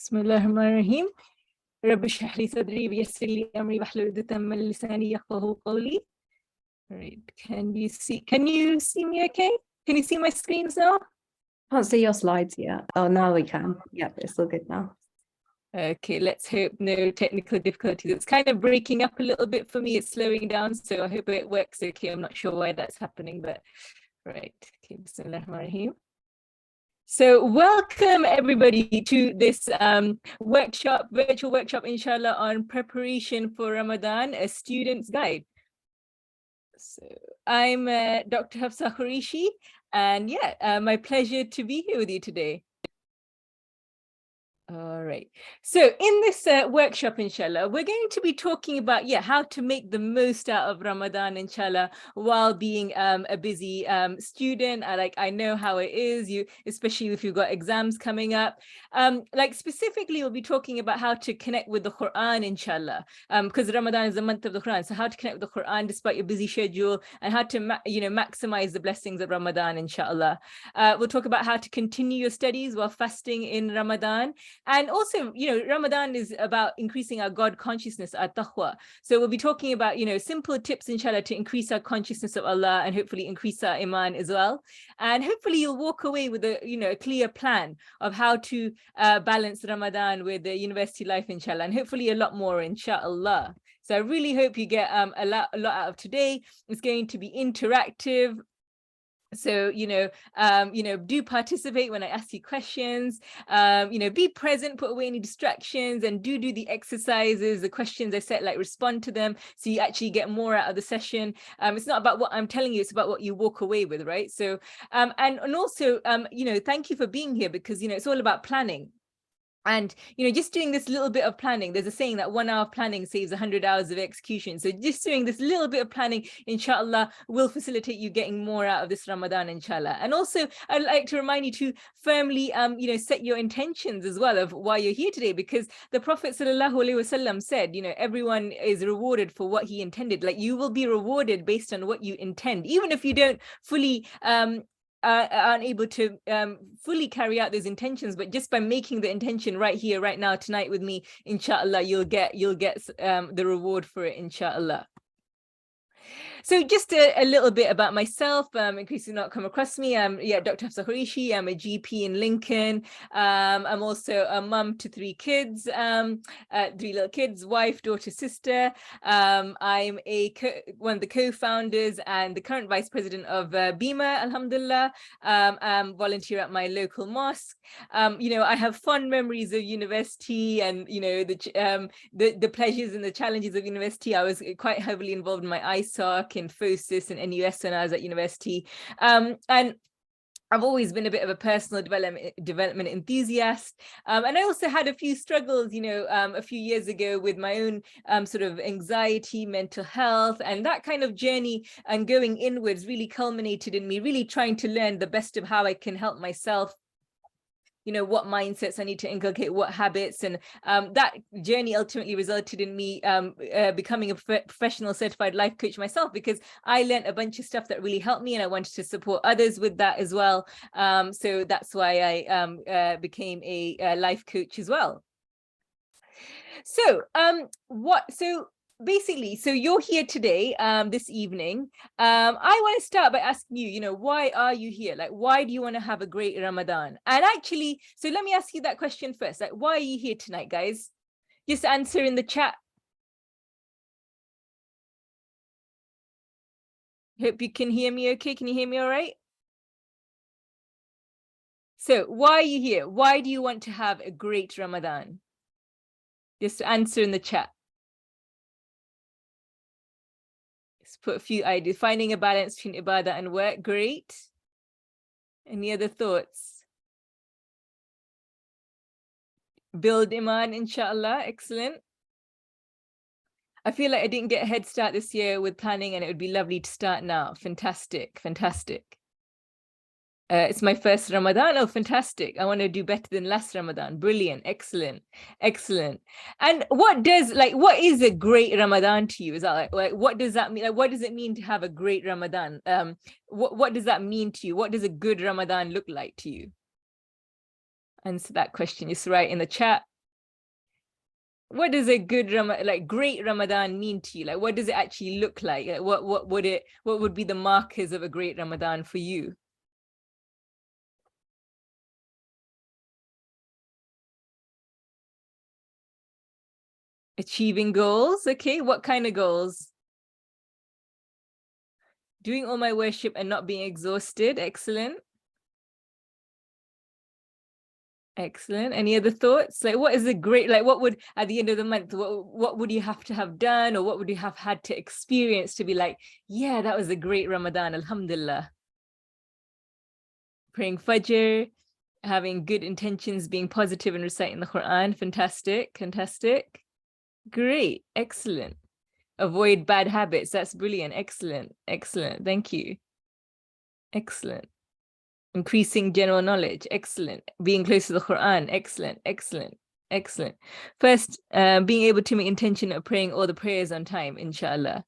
Bismillahirrahmanirrahim. Rabbi shrah li sadri wa yassir li amri wahlul 'uqdatan min lisani yafqahu qawli. Right. Can you see me okay? Can you see my screens now? Can't see your slides yet. Oh, now we can. Yep, it's all good now. Okay, let's hope no technical difficulties. It's kind of breaking up a little bit for me. It's slowing down, so I hope it works okay. I'm not sure why that's happening, but right. Okay, Bismillahirrahmanirrahim. So welcome everybody to this virtual workshop, inshallah, on preparation for Ramadan, a student's guide. So I'm Dr. Hafsah Qureshi, and my pleasure to be here with you today. All right. So in this workshop, inshallah, we're going to be talking about, how to make the most out of Ramadan, inshallah, while being a busy student. I know how it is, especially if you've got exams coming up. Specifically, we'll be talking about how to connect with the Quran, inshallah, because Ramadan is the month of the Quran. So how to connect with the Quran despite your busy schedule, and how to, maximize the blessings of Ramadan, inshallah. We'll talk about how to continue your studies while fasting in Ramadan. And also, Ramadan is about increasing our God consciousness, our taqwa. So we'll be talking about, simple tips, inshallah, to increase our consciousness of Allah and hopefully increase our Imaan as well. And hopefully you'll walk away with a clear plan of how to balance Ramadan with the university life, inshallah, and hopefully a lot more, inshallah. So I really hope you get a lot out of today. It's going to be interactive. So, do participate when I ask you questions, be present, put away any distractions, and do the exercises, the questions I set, respond to them. So you actually get more out of the session. It's not about what I'm telling you, it's about what you walk away with, right? So, and also, thank you for being here, because, it's all about planning. And, just doing this little bit of planning, there's a saying that 1 hour of planning saves 100 hours of execution. So just doing this little bit of planning, inshallah, will facilitate you getting more out of this Ramadan, inshallah. And also, I'd like to remind you to firmly, set your intentions as well of why you're here today, because the Prophet ﷺ said, everyone is rewarded for what he intended. You will be rewarded based on what you intend, even if you don't fully aren't able to fully carry out those intentions, but just by making the intention right here, right now, tonight with me, inshallah, you'll get the reward for it, inshallah. So just a little bit about myself, in case you've not come across me. Dr. Hafsah Qureshi. I'm a GP in Lincoln. I'm also a mum to 3 kids, 3 little kids, wife, daughter, sister. I'm one of the co-founders and the current vice president of Bima, alhamdulillah. I'm volunteer at my local mosque. I have fond memories of university and, the pleasures and the challenges of university. I was quite heavily involved in my ISOC, in FOSIS and NUS when I was at university. And I've always been a bit of a personal development enthusiast. And I also had a few struggles, a few years ago with my own sort of anxiety, mental health, and that kind of journey and going inwards really culminated in me really trying to learn the best of how I can help myself, what mindsets I need to inculcate, what habits, and that journey ultimately resulted in me becoming a professional certified life coach myself, because I learned a bunch of stuff that really helped me and I wanted to support others with that as well. So that's why I became a life coach as well. So basically, so you're here today, this evening. I want to start by asking you, why are you here? Why do you want to have a great Ramadan? And actually, so let me ask you that question first. Why are you here tonight, guys? Just answer in the chat. Hope you can hear me okay. Can you hear me all right? So why are you here? Why do you want to have a great Ramadan? Just answer in the chat. Put a few ideas. Finding a balance between ibadah and work. Great. Any other thoughts? Build Imaan, inshallah. Excellent. I feel like I didn't get a head start this year with planning, and it would be lovely to start now. Fantastic. It's my first Ramadan. Oh, fantastic. I want to do better than last Ramadan. Brilliant. Excellent. And what is a great Ramadan to you? Is that what does that mean? What does it mean to have a great Ramadan? What does that mean to you? What does a good Ramadan look like to you? Answer that question. Just write in the chat. what does a good great Ramadan mean to you? Like, what does it actually look like? Like, what would be the markers of a great Ramadan for you? Achieving goals. Okay, what kind of goals? Doing all my worship and not being exhausted. Excellent. Excellent. Any other thoughts? Like, what is a great, like, what would, at the end of the month, what would you have to have done, or what would you have had to experience to be like, yeah, that was a great Ramadan, alhamdulillah? Praying Fajr, having good intentions, being positive and reciting the Quran. Fantastic, fantastic. Great, excellent. Avoid bad habits. That's brilliant. Excellent, excellent. Thank you. Excellent. Increasing general knowledge. Excellent. Being close to the Quran. Excellent, excellent, excellent. First, being able to make intention of praying all the prayers on time, inshallah.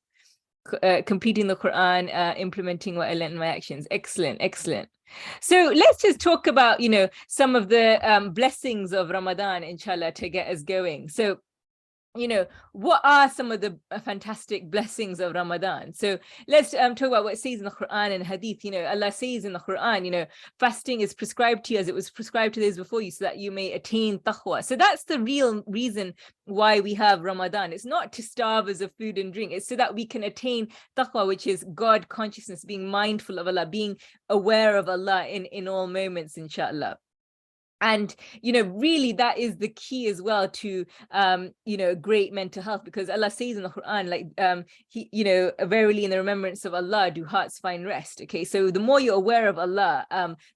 Completing the Quran, implementing what I learned in my actions. Excellent, excellent. So let's just talk about, some of the blessings of Ramadan, inshallah, to get us going. So, what are some of the fantastic blessings of Ramadan? So let's talk about what it says in the Quran and Hadith. Allah says in the Quran, fasting is prescribed to you as it was prescribed to those before you, so that you may attain taqwa. So that's the real reason why we have Ramadan. It's not to starve us of food and drink. It's so that we can attain taqwa, which is God consciousness, being mindful of Allah, being aware of Allah in all moments, inshallah. And, really that is the key as well to, great mental health, because Allah says in the Quran, verily in the remembrance of Allah do hearts find rest. Okay, so the more you're aware of Allah,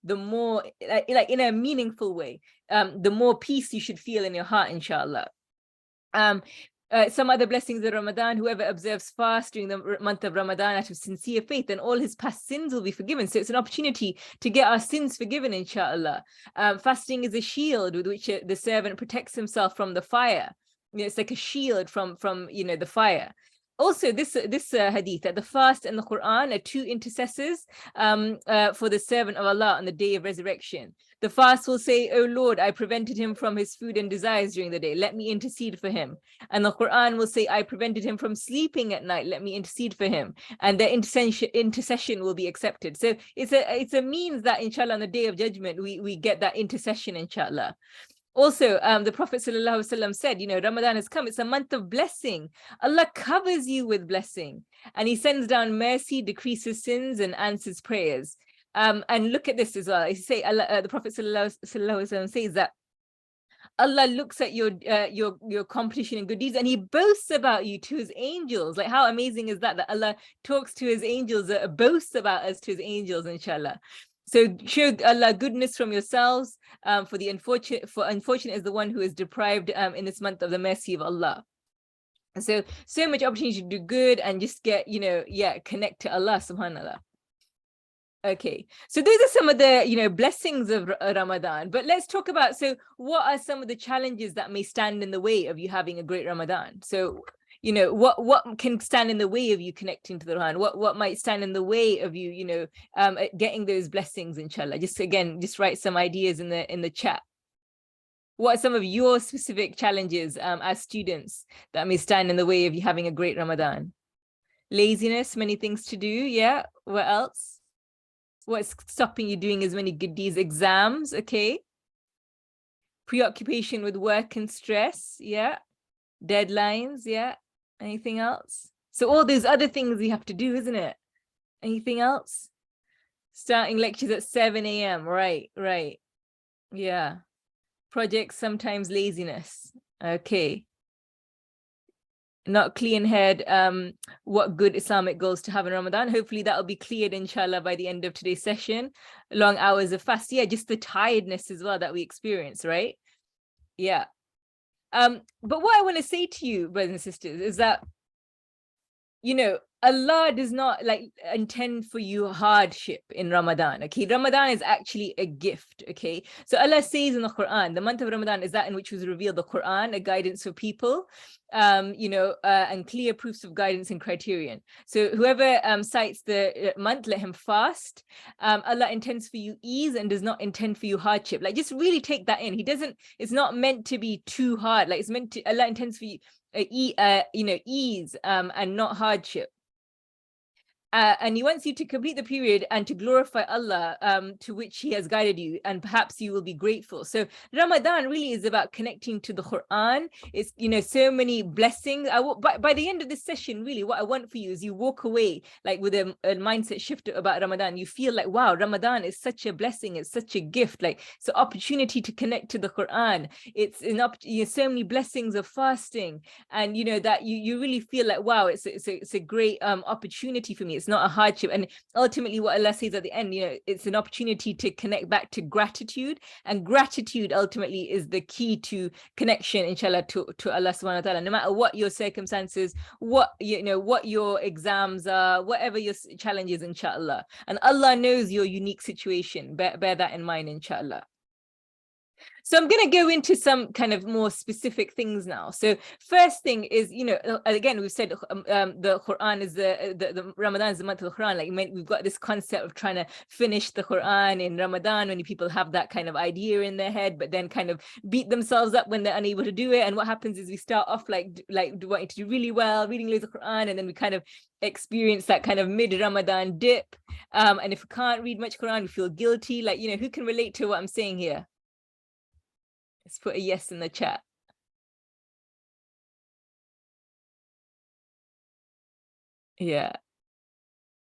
the more, like in a meaningful way, the more peace you should feel in your heart, inshallah. Some other blessings of Ramadan: whoever observes fast during the month of Ramadan out of sincere faith, then all his past sins will be forgiven. So it's an opportunity to get our sins forgiven, inshallah. Fasting is a shield with which the servant protects himself from the fire. It's like a shield from the fire. Also, this hadith, that the fast and the Quran are two intercessors for the servant of Allah on the day of resurrection. The fast will say, "Oh Lord, I prevented him from his food and desires during the day. Let me intercede for him." And the Quran will say, "I prevented him from sleeping at night. Let me intercede for him." And their intercession will be accepted. So it's a means that, inshallah, on the day of judgment, we get that intercession, inshallah. Also, the Prophet ﷺ said, Ramadan has come. It's a month of blessing. Allah covers you with blessing, and he sends down mercy, decreases sins, and answers prayers. And look at this as well. The Prophet ﷺ says that Allah looks at your competition in good deeds, and he boasts about you to his angels. Like, how amazing is that Allah talks to his angels, boasts about us to his angels, inshallah. So show Allah goodness from yourselves, for unfortunate is the one who is deprived in this month of the mercy of Allah. And so much opportunity to do good and just get, connect to Allah, subhanallah. Okay, so those are some of the, blessings of Ramadan. But let's talk about, so what are some of the challenges that may stand in the way of you having a great Ramadan? So, what can stand in the way of you connecting to the Quran? What might stand in the way of you, getting those blessings, inshallah? Just write some ideas in the chat. What are some of your specific challenges as students that may stand in the way of you having a great Ramadan? Laziness, many things to do. Yeah. What else? What's stopping you doing as many good deeds? Exams. Okay. Preoccupation with work and stress. Yeah. Deadlines. Yeah. Anything else? So all those other things you have to do, isn't it? Anything else? Starting lectures at 7 a.m. Right. Yeah. Projects, sometimes laziness. Okay. Not clear in head what good Islamic goals to have in Ramadan. Hopefully that will be cleared, inshallah, by the end of today's session. Long hours of fast. Yeah, just the tiredness as well that we experience, right? Yeah. But what I want to say to you, brothers and sisters, is that, Allah does not like intend for you hardship in Ramadan. Okay, Ramadan is actually a gift. Okay, so Allah says in the Quran, the month of Ramadan is that in which was revealed the Quran, a guidance for people, and clear proofs of guidance and criterion. So whoever cites the month, let him fast. Allah intends for you ease and does not intend for you hardship. Like, just really take that in. He doesn't. It's not meant to be too hard. Like, it's meant to. Allah intends for you ease and not hardship. And he wants you to complete the period and to glorify Allah, to which he has guided you, and perhaps you will be grateful. So Ramadan really is about connecting to the Quran. It's, so many blessings. By the end of this session, really, what I want for you is you walk away like with a mindset shift about Ramadan. You feel like, wow, Ramadan is such a blessing. It's such a gift. Like, it's an opportunity to connect to the Quran. It's so many blessings of fasting, and that you really feel like, wow, it's a great opportunity for me. It's not a hardship. And ultimately what Allah says at the end, it's an opportunity to connect back to gratitude, and gratitude ultimately is the key to connection, inshallah, to Allah subhanahu wa ta'ala. No matter what your circumstances, what your exams are, whatever your challenges, inshallah, and Allah knows your unique situation. Bear that in mind, inshallah. So I'm going to go into some kind of more specific things now. So first thing is, again, we've said the Quran is the Ramadan is the month of the Quran. Like, we've got this concept of trying to finish the Quran in Ramadan. Many people have that kind of idea in their head, but then kind of beat themselves up when they're unable to do it. And what happens is we start off like wanting to do really well, reading loads of Quran, and then we kind of experience that kind of mid-Ramadan dip. And if we can't read much Quran, we feel guilty. Like, who can relate to what I'm saying here? Let's put a yes in the chat. Yeah.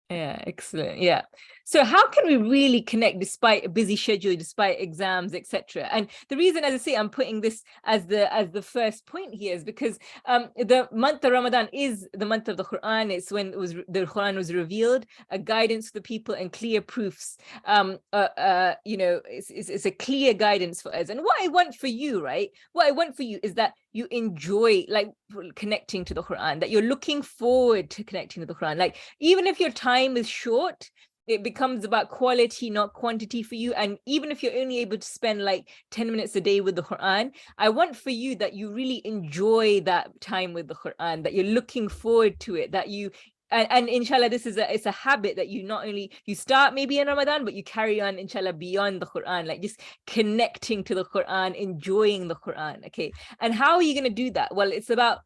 Yeah, excellent. Yeah. So how can we really connect despite a busy schedule, despite exams, etc.? And the reason, as I say, I'm putting this as the first point here is because the month of Ramadan is the month of the Quran. It's when the Quran was revealed, a guidance for the people and clear proofs. It's a clear guidance for us. And what I want for you, right? What I want for you is that you enjoy like connecting to the Quran, that you're looking forward to connecting to the Quran. Like, even if your time is short, it becomes about quality, not quantity for you. And even if you're only able to spend like 10 minutes a day with the Quran, I want for you that you really enjoy that time with the Quran, that you're looking forward to it, that you and inshallah, it's a habit that you not only you start maybe in Ramadan, but you carry on, inshallah, beyond the Quran, like just connecting to the Quran, enjoying the Quran. Okay. And how are you going to do that? Well, it's about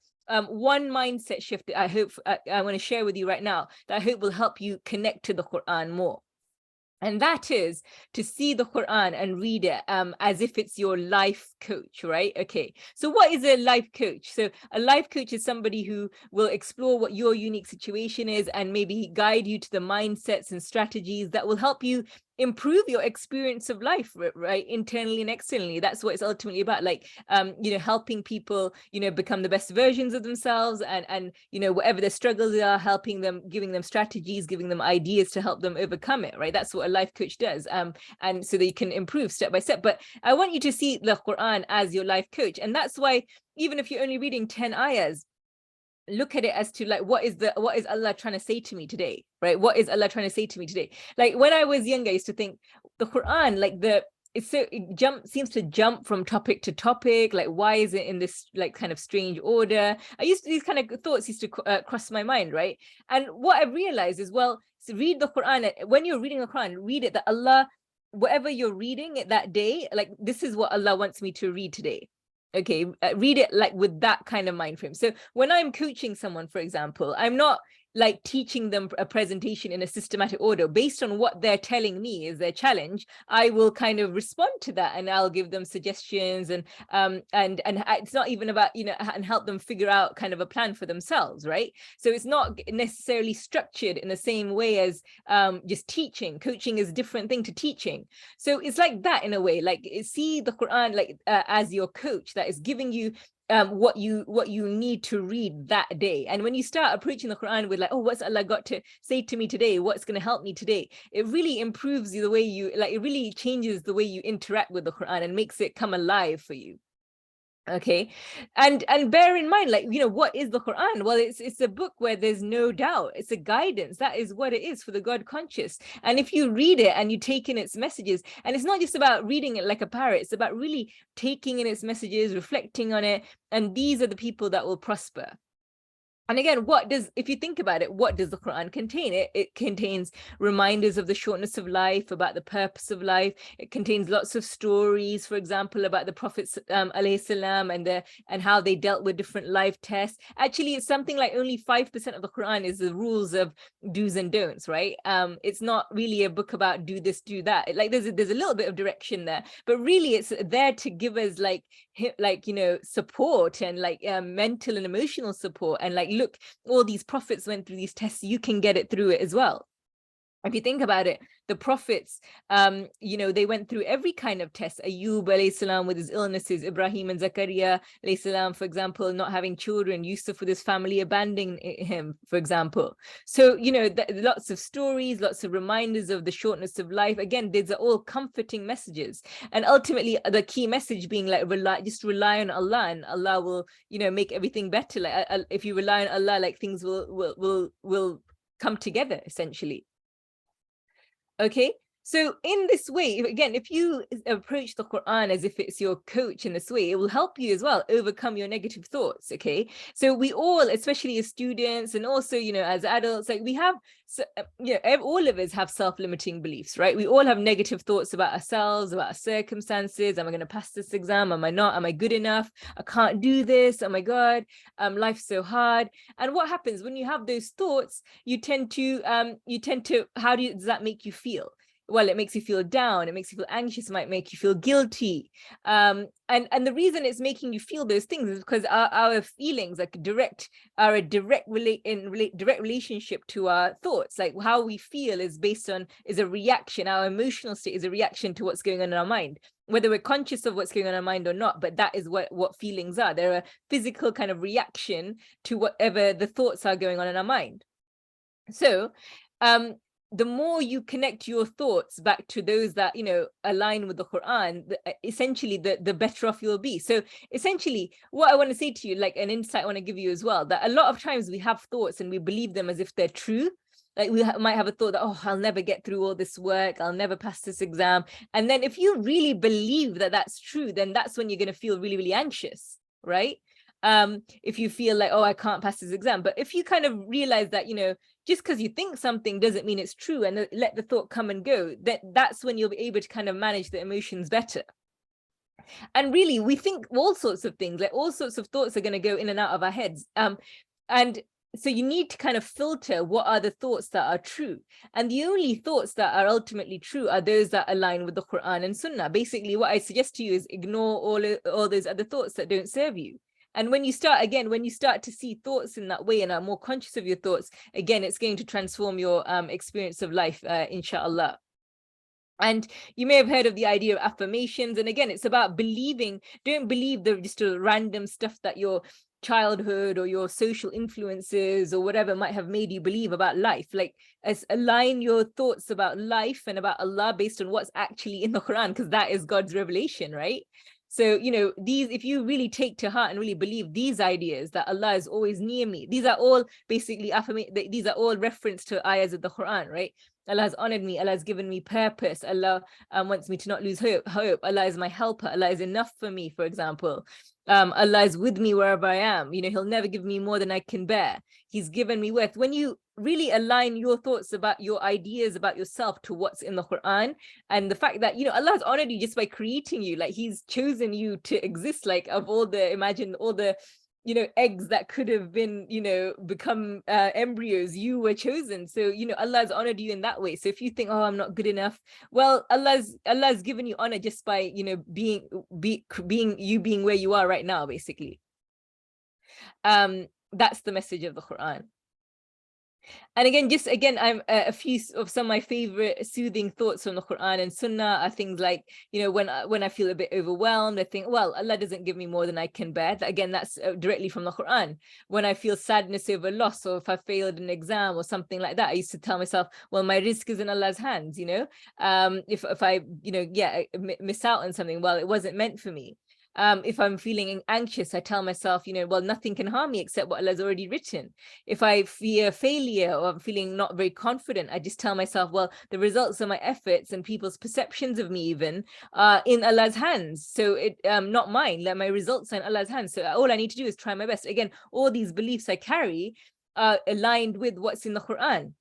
one mindset shift that I hope I want to share with you right now, that I hope will help you connect to the Quran more. And that is to see the Quran and read it as if it's your life coach, right? Okay, so what is a life coach? So a life coach is somebody who will explore what your unique situation is and maybe guide you to the mindsets and strategies that will help you improve your experience of life, right? Internally and externally. That's what it's ultimately about, like, helping people, become the best versions of themselves, and whatever their struggles are, helping them, giving them strategies, giving them ideas to help them overcome it, right? That's what a life coach does. And so they can improve step by step. But I want you to see the Quran as your life coach. And that's why, even if you're only reading 10 ayahs, look at it as to like, what is Allah trying to say to me today, right? What is Allah trying to say to me today? Like, when I was younger, I used to think the Quran, like it seems to jump from topic to topic. Like, why is it in this like kind of strange order? These kind of thoughts used to cross my mind, right? And what I realized is, well, so read the Quran. When you're reading the Quran, read it that Allah, whatever you're reading it that day, like, this is what Allah wants me to read today. Okay, read it like with that kind of mind frame. So when I'm coaching someone, for example, I'm not like teaching them a presentation in a systematic order based on what they're telling me is their challenge. I will kind of respond to that, and I'll give them suggestions, and it's not even about, and help them figure out kind of a plan for themselves, right? So it's not necessarily structured in the same way as just teaching. Coaching is a different thing to teaching. So it's like that in a way. Like, see the Quran like as your coach that is giving you what you need to read that day. And when you start approaching the Quran with like, oh, what's Allah got to say to me today? What's going to help me today? It really improves the way you, like, it really changes the way you interact with the Quran and makes it come alive for you. Okay, and bear in mind, like, what is the Quran? Well, it's a book where there's no doubt. It's a guidance. That is what it is for the God conscious. And if you read it and you take in its messages, and it's not just about reading it like a parrot, it's about really taking in its messages, reflecting on it, and these are the people that will prosper. And again, if you think about it, what does the Quran contain? It contains reminders of the shortness of life, about the purpose of life. It contains lots of stories, for example, about the Prophets alayhi salam and how they dealt with different life tests. Actually, it's something like only 5% of the Quran is the rules of do's and don'ts, right? It's not really a book about do this, do that. Like there's a little bit of direction there, but really it's there to give us like support and like mental and emotional support, and like, look, all these prophets went through these tests, you can get it through it as well. If you think about it, the prophets, they went through every kind of test. Ayub alayhi salam with his illnesses, Ibrahim and Zakaria alayhi salam, for example, not having children, Yusuf with his family abandoning him, for example. So, lots of stories, lots of reminders of the shortness of life. Again, these are all comforting messages. And ultimately, the key message being like, rely on Allah, and Allah will, make everything better. Like if you rely on Allah, like things will come together, essentially. Okay, so in this way, again, if you approach the Quran as if it's your coach in this way, it will help you as well overcome your negative thoughts. Okay, so we all, especially as students and also, as adults, like we have, all of us have self-limiting beliefs, right? We all have negative thoughts about ourselves, about our circumstances. Am I going to pass this exam? Am I not? Am I good enough? I can't do this. Oh my God, life's so hard. And what happens when you have those thoughts? You tend to, how does that make you feel? Well, it makes you feel down, it makes you feel anxious, it might make you feel guilty. And the reason it's making you feel those things is because our feelings are a direct relationship to our thoughts. Like how we feel is a reaction. Our emotional state is a reaction to what's going on in our mind, whether we're conscious of what's going on in our mind or not. But that is what feelings are. They're a physical kind of reaction to whatever the thoughts are going on in our mind. So the more you connect your thoughts back to those that align with the Quran, essentially the better off you'll be. So essentially what I want to say to you, like an insight I want to give you as well, that a lot of times we have thoughts and we believe them as if they're true. Like we might have a thought that, oh, I'll never get through all this work, I'll never pass this exam. And then if you really believe that that's true, then that's when you're going to feel really, really anxious, right? If you feel like, oh, I can't pass this exam. But if you kind of realize that, just because you think something doesn't mean it's true, and let the thought come and go, that's when you'll be able to kind of manage the emotions better. And really, we think all sorts of things, like all sorts of thoughts are going to go in and out of our heads. And so you need to kind of filter what are the thoughts that are true. And the only thoughts that are ultimately true are those that align with the Quran and Sunnah. Basically, what I suggest to you is ignore all those other thoughts that don't serve you. And when you start to see thoughts in that way and are more conscious of your thoughts, again, it's going to transform your experience of life, inshallah. And you may have heard of the idea of affirmations. And again, it's about believing. Don't believe just random stuff that your childhood or your social influences or whatever might have made you believe about life. Like, align your thoughts about life and about Allah based on what's actually in the Quran, because that is God's revelation, right? So, if you really take to heart and really believe these ideas that Allah is always near me, these are all basically these are all reference to ayahs of the Quran, right? Allah has honored me, Allah has given me purpose, Allah wants me to not lose hope. Allah is my helper, Allah is enough for me, for example. Allah is with me wherever I am. He'll never give me more than I can bear. He's given me worth. When you really align your thoughts about your ideas about yourself to what's in the Quran, and the fact that Allah has honored you just by creating you, like He's chosen you to exist, like of all the eggs that could have been become embryos, you were chosen. So Allah has honored you in that way. So if you think, oh, I'm not good enough, well, Allah's given you honor just by being where you are right now, basically. That's the message of the Quran. And again, I'm a few of some of my favorite soothing thoughts from the Quran and Sunnah are things like, when I feel a bit overwhelmed, I think, well, Allah doesn't give me more than I can bear. Again, that's directly from the Quran. When I feel sadness over loss, or if I failed an exam or something like that, I used to tell myself, well, my rizq is in Allah's hands. If I miss out on something, well, it wasn't meant for me. If I'm feeling anxious, I tell myself, well, nothing can harm me except what Allah's already written. If I fear failure or I'm feeling not very confident, I just tell myself, well, the results of my efforts and people's perceptions of me even are in Allah's hands. So it not mine. Like, my results are in Allah's hands. So all I need to do is try my best. Again, all these beliefs I carry are aligned with what's in the Quran.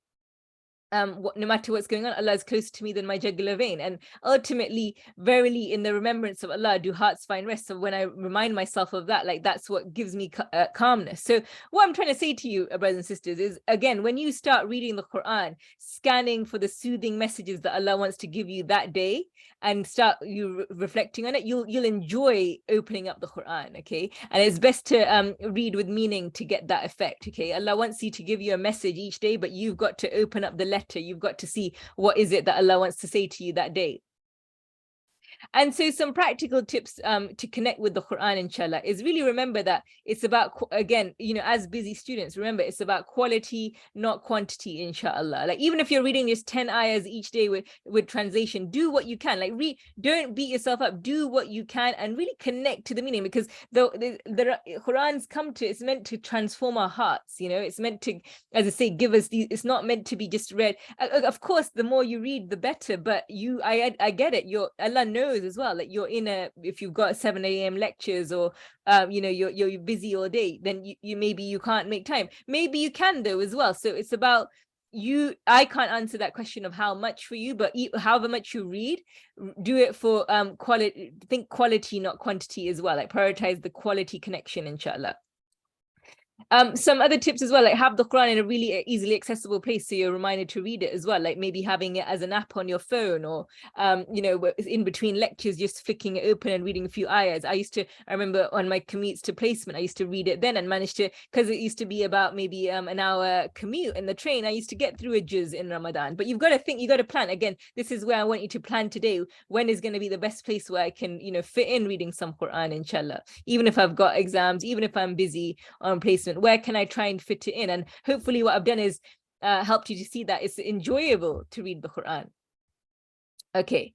No matter what's going on, Allah is closer to me than my jugular vein. And ultimately, verily, in the remembrance of Allah, do hearts find rest. So when I remind myself of that, like, that's what gives me calmness. So what I'm trying to say to you, brothers and sisters, is, again, when you start reading the Quran, scanning for the soothing messages that Allah wants to give you that day, and start reflecting on it, you'll enjoy opening up the Quran, okay? And it's best to read with meaning to get that effect, okay? Allah wants you to give you a message each day, but you've got to open up the letter. You've got to see what is it that Allah wants to say to you that day. And so some practical tips to connect with the Quran, inshallah, is really remember that it's about, again, as busy students, remember it's about quality, not quantity, inshallah. Like, even if you're reading just 10 ayahs each day with translation, do what you can. Like, don't beat yourself up, do what you can and really connect to the meaning, because the Quran's it's meant to transform our hearts, it's meant to, as I say, give us it's not meant to be just read. Of course, the more you read, the better, but I get it. Allah knows as well, like, if you've got 7 a.m. lectures, or you're busy all day, then you maybe you can't make time. Maybe you can, though, as well. So it's about I can't answer that question of how much for you, but however much you read, do it for quality. Think quality, not quantity, as well. Like, prioritize the quality connection, inshallah. Some other tips as well, like, have the Quran in a really easily accessible place, so you're reminded to read it as well. Like, maybe having it as an app on your phone, or in between lectures, just flicking it open and reading a few ayahs. I remember on my commutes to placement, I used to read it then, and managed to, because it used to be about maybe an hour commute in the train, I used to get through a juz in Ramadan. But you've got to think, you got to plan. Again, this is where I want you to plan today. When is going to be the best place where I can fit in reading some Quran, inshallah, even if I've got exams, even if I'm busy on placement, where can I try and fit it in? And hopefully what I've done is helped you to see that it's enjoyable to read the Quran. Okay,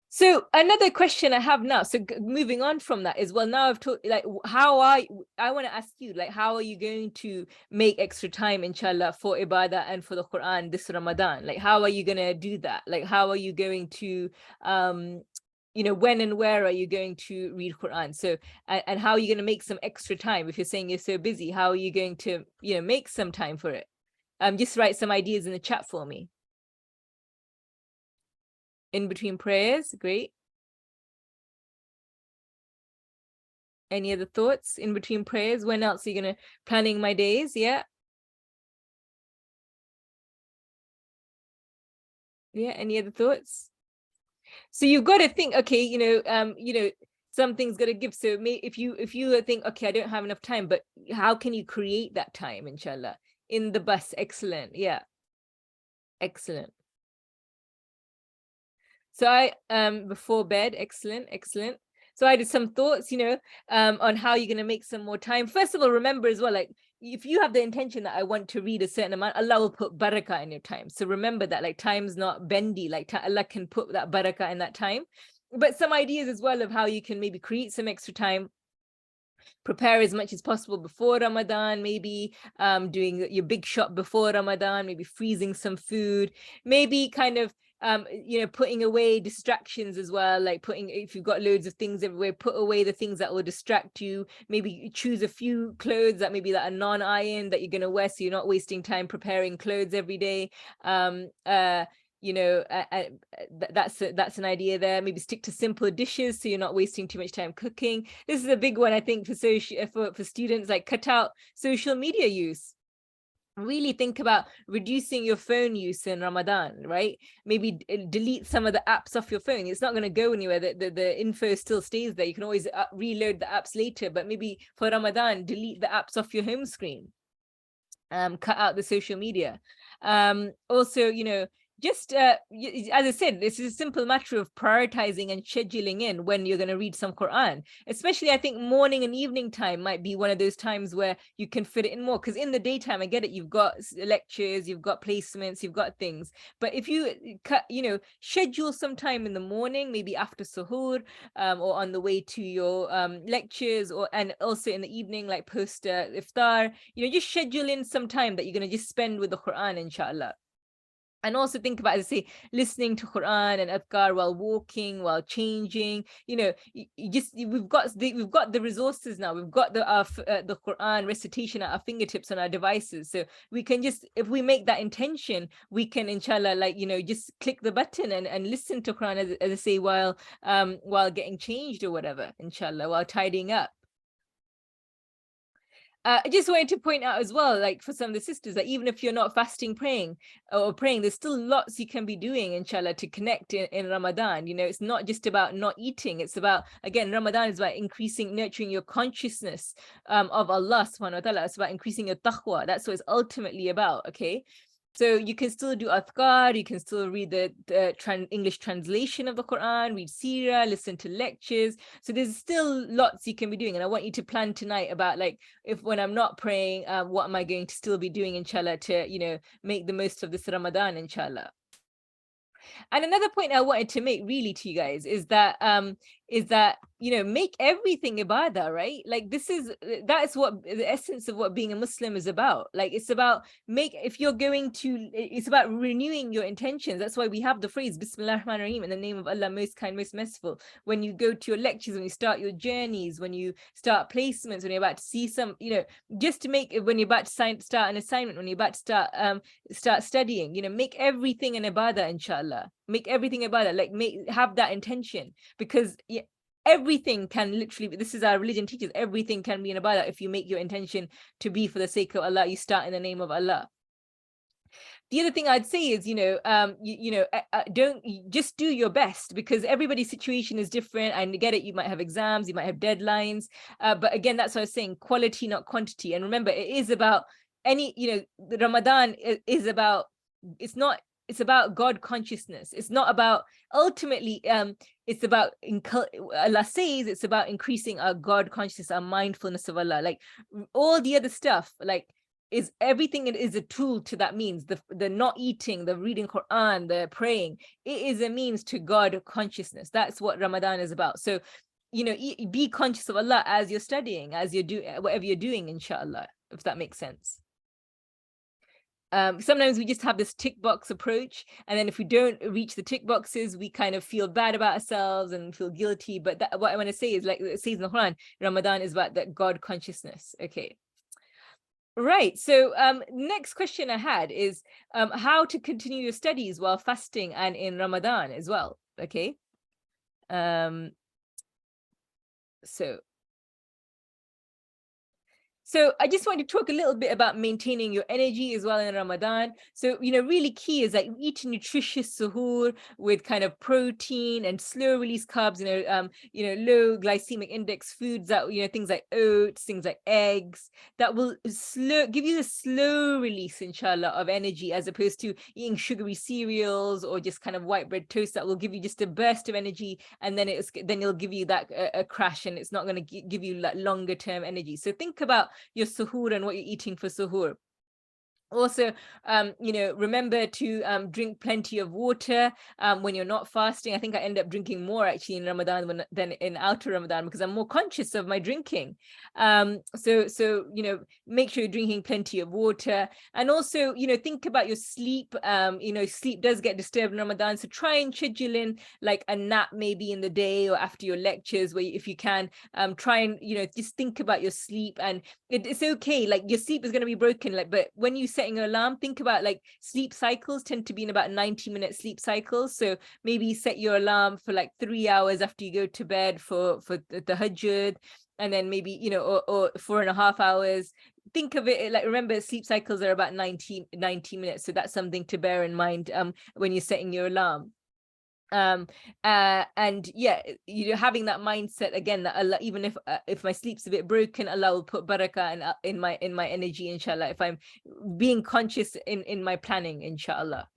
so another question I have now, so moving on from that is, well, now I've talked, like, I want to ask you, like, how are you going to make extra time, inshallah, for ibadah and for the Quran this Ramadan? Like, how are you going to do that? Like, how are you going to when and where are you going to read Quran? So, and how are you going to make some extra time? If you're saying you're so busy, how are you going to, make some time for it? Just write some ideas in the chat for me. In between prayers, great. Any other thoughts in between prayers? When else are you going to planning my days? Yeah. Yeah, any other thoughts? So you've got to think, okay, something's got to give. So if you think, okay, I don't have enough time, but how can you create that time, inshallah? In the bus. Excellent. Yeah. Excellent. So I before bed. Excellent. So I did some thoughts, on how you're going to make some more time. First of all, remember as well, like, if you have the intention that I want to read a certain amount, Allah will put barakah in your time. So remember that, like, time's not bendy, like Allah can put that barakah in that time. But some ideas as well of how you can maybe create some extra time. Prepare as much as possible before Ramadan, maybe doing your big shop before Ramadan, maybe freezing some food, maybe kind of putting away distractions as well, like if you've got loads of things everywhere, put away the things that will distract you. Maybe choose a few clothes that maybe that are non-iron that you're going to wear, so you're not wasting time preparing clothes every day. That's an idea there. Maybe stick to simple dishes so you're not wasting too much time cooking. This is a big one, I think, for students. Like, cut out social media use. Really think about reducing your phone use in Ramadan, right? Maybe delete some of the apps off your phone. It's not going to go anywhere. The info still stays there. You can always reload the apps later, but maybe for Ramadan, delete the apps off your home screen. Cut out the social media. Also, just as I said, this is a simple matter of prioritizing and scheduling in when you're going to read some Quran. Especially, I think morning and evening time might be one of those times where you can fit it in more. Because in the daytime, I get it, you've got lectures, you've got placements, you've got things. But if you schedule some time in the morning, maybe after suhoor, or on the way to your lectures, and also in the evening, like post iftar, just schedule in some time that you're going to just spend with the Quran, inshallah. And also think about, as I say, listening to Quran and adhkar while walking, while changing. We've got the resources now. We've got the Quran recitation at our fingertips on our devices. So we can just, if we make that intention, we can, inshallah, just click the button and listen to Quran, as I say, while getting changed or whatever, inshallah, while tidying up. I just wanted to point out as well, like for some of the sisters, that even if you're not fasting, praying, there's still lots you can be doing, inshallah, to connect in Ramadan. It's not just about not eating. It's about, again, Ramadan is about nurturing your consciousness of Allah subhanahu wa ta'ala. It's about increasing your taqwa. That's what it's ultimately about, okay? So you can still do adhkar, you can still read the English translation of the Quran, read seerah, listen to lectures. So there's still lots you can be doing. And I want you to plan tonight about, like, if when I'm not praying, what am I going to still be doing, inshallah, to, make the most of this Ramadan, inshallah. And another point I wanted to make really to you guys is that make everything ibadah, right? Like that's what the essence of what being a Muslim is about. Like it's about it's about renewing your intentions. That's why we have the phrase Bismillah ar-Rahman ar-Rahim, in the name of Allah, most kind, most merciful. When you go to your lectures, when you start your journeys, when you start placements, when you're about to see some, just to make it, when you're about to start an assignment, when you're about to start studying, make everything an ibadah, inshallah. Make everything ibadah, have that intention, because everything can literally, this is our religion teaches, everything can be an ibadah if you make your intention to be for the sake of Allah. You start in the name of Allah. The other thing I'd say is, don't just do your best, because everybody's situation is different. I get it. You might have exams, you might have deadlines. But again, that's what I was saying, quality, not quantity. And remember, it is about the Ramadan is about, it's about God consciousness. It's not about, ultimately, it's about, Allah says it's about increasing our God consciousness, our mindfulness of Allah. Like all the other stuff, is everything. It is a tool to that means. The not eating, the reading Quran, the praying, it is a means to God consciousness. That's what Ramadan is about. So, be conscious of Allah as you're studying, as you do whatever you're doing, inshallah, if that makes sense. Sometimes we just have this tick box approach, and then if we don't reach the tick boxes, we kind of feel bad about ourselves and feel guilty. But what I want to say is, like it says in the Quran, Ramadan is about that God consciousness. Okay. Right. So next question I had is how to continue your studies while fasting and in Ramadan as well. Okay. So I just want to talk a little bit about maintaining your energy as well in Ramadan. So, really key is that you eat nutritious suhoor with kind of protein and slow release carbs, low glycemic index foods that, things like oats, things like eggs, that will give you a slow release, inshallah, of energy, as opposed to eating sugary cereals or just kind of white bread toast that will give you just a burst of energy, and then it'll give you that a crash, and it's not going to give you that longer term energy. So think about your suhoor and what you're eating for suhoor. Also, remember to drink plenty of water when you're not fasting. I think I end up drinking more actually in Ramadan than in outer Ramadan, because I'm more conscious of my drinking. So make sure you're drinking plenty of water, and also think about your sleep. Sleep does get disturbed in Ramadan, so try and schedule in like a nap maybe in the day or after your lectures, where if you can try and just think about your sleep. And it's okay, like your sleep is going to be broken, but when you setting an alarm, think about like sleep cycles tend to be in about 90-minute sleep cycles. So maybe set your alarm for like 3 hours after you go to bed for the tahajjud, and then maybe or 4.5 hours. Think of it like, remember, sleep cycles are about 90 minutes, so that's something to bear in mind when you're setting your alarm. And having that mindset again, that Allah, even if my sleep's a bit broken, Allah will put barakah in my energy, inshallah, if I'm being conscious in my planning, inshallah.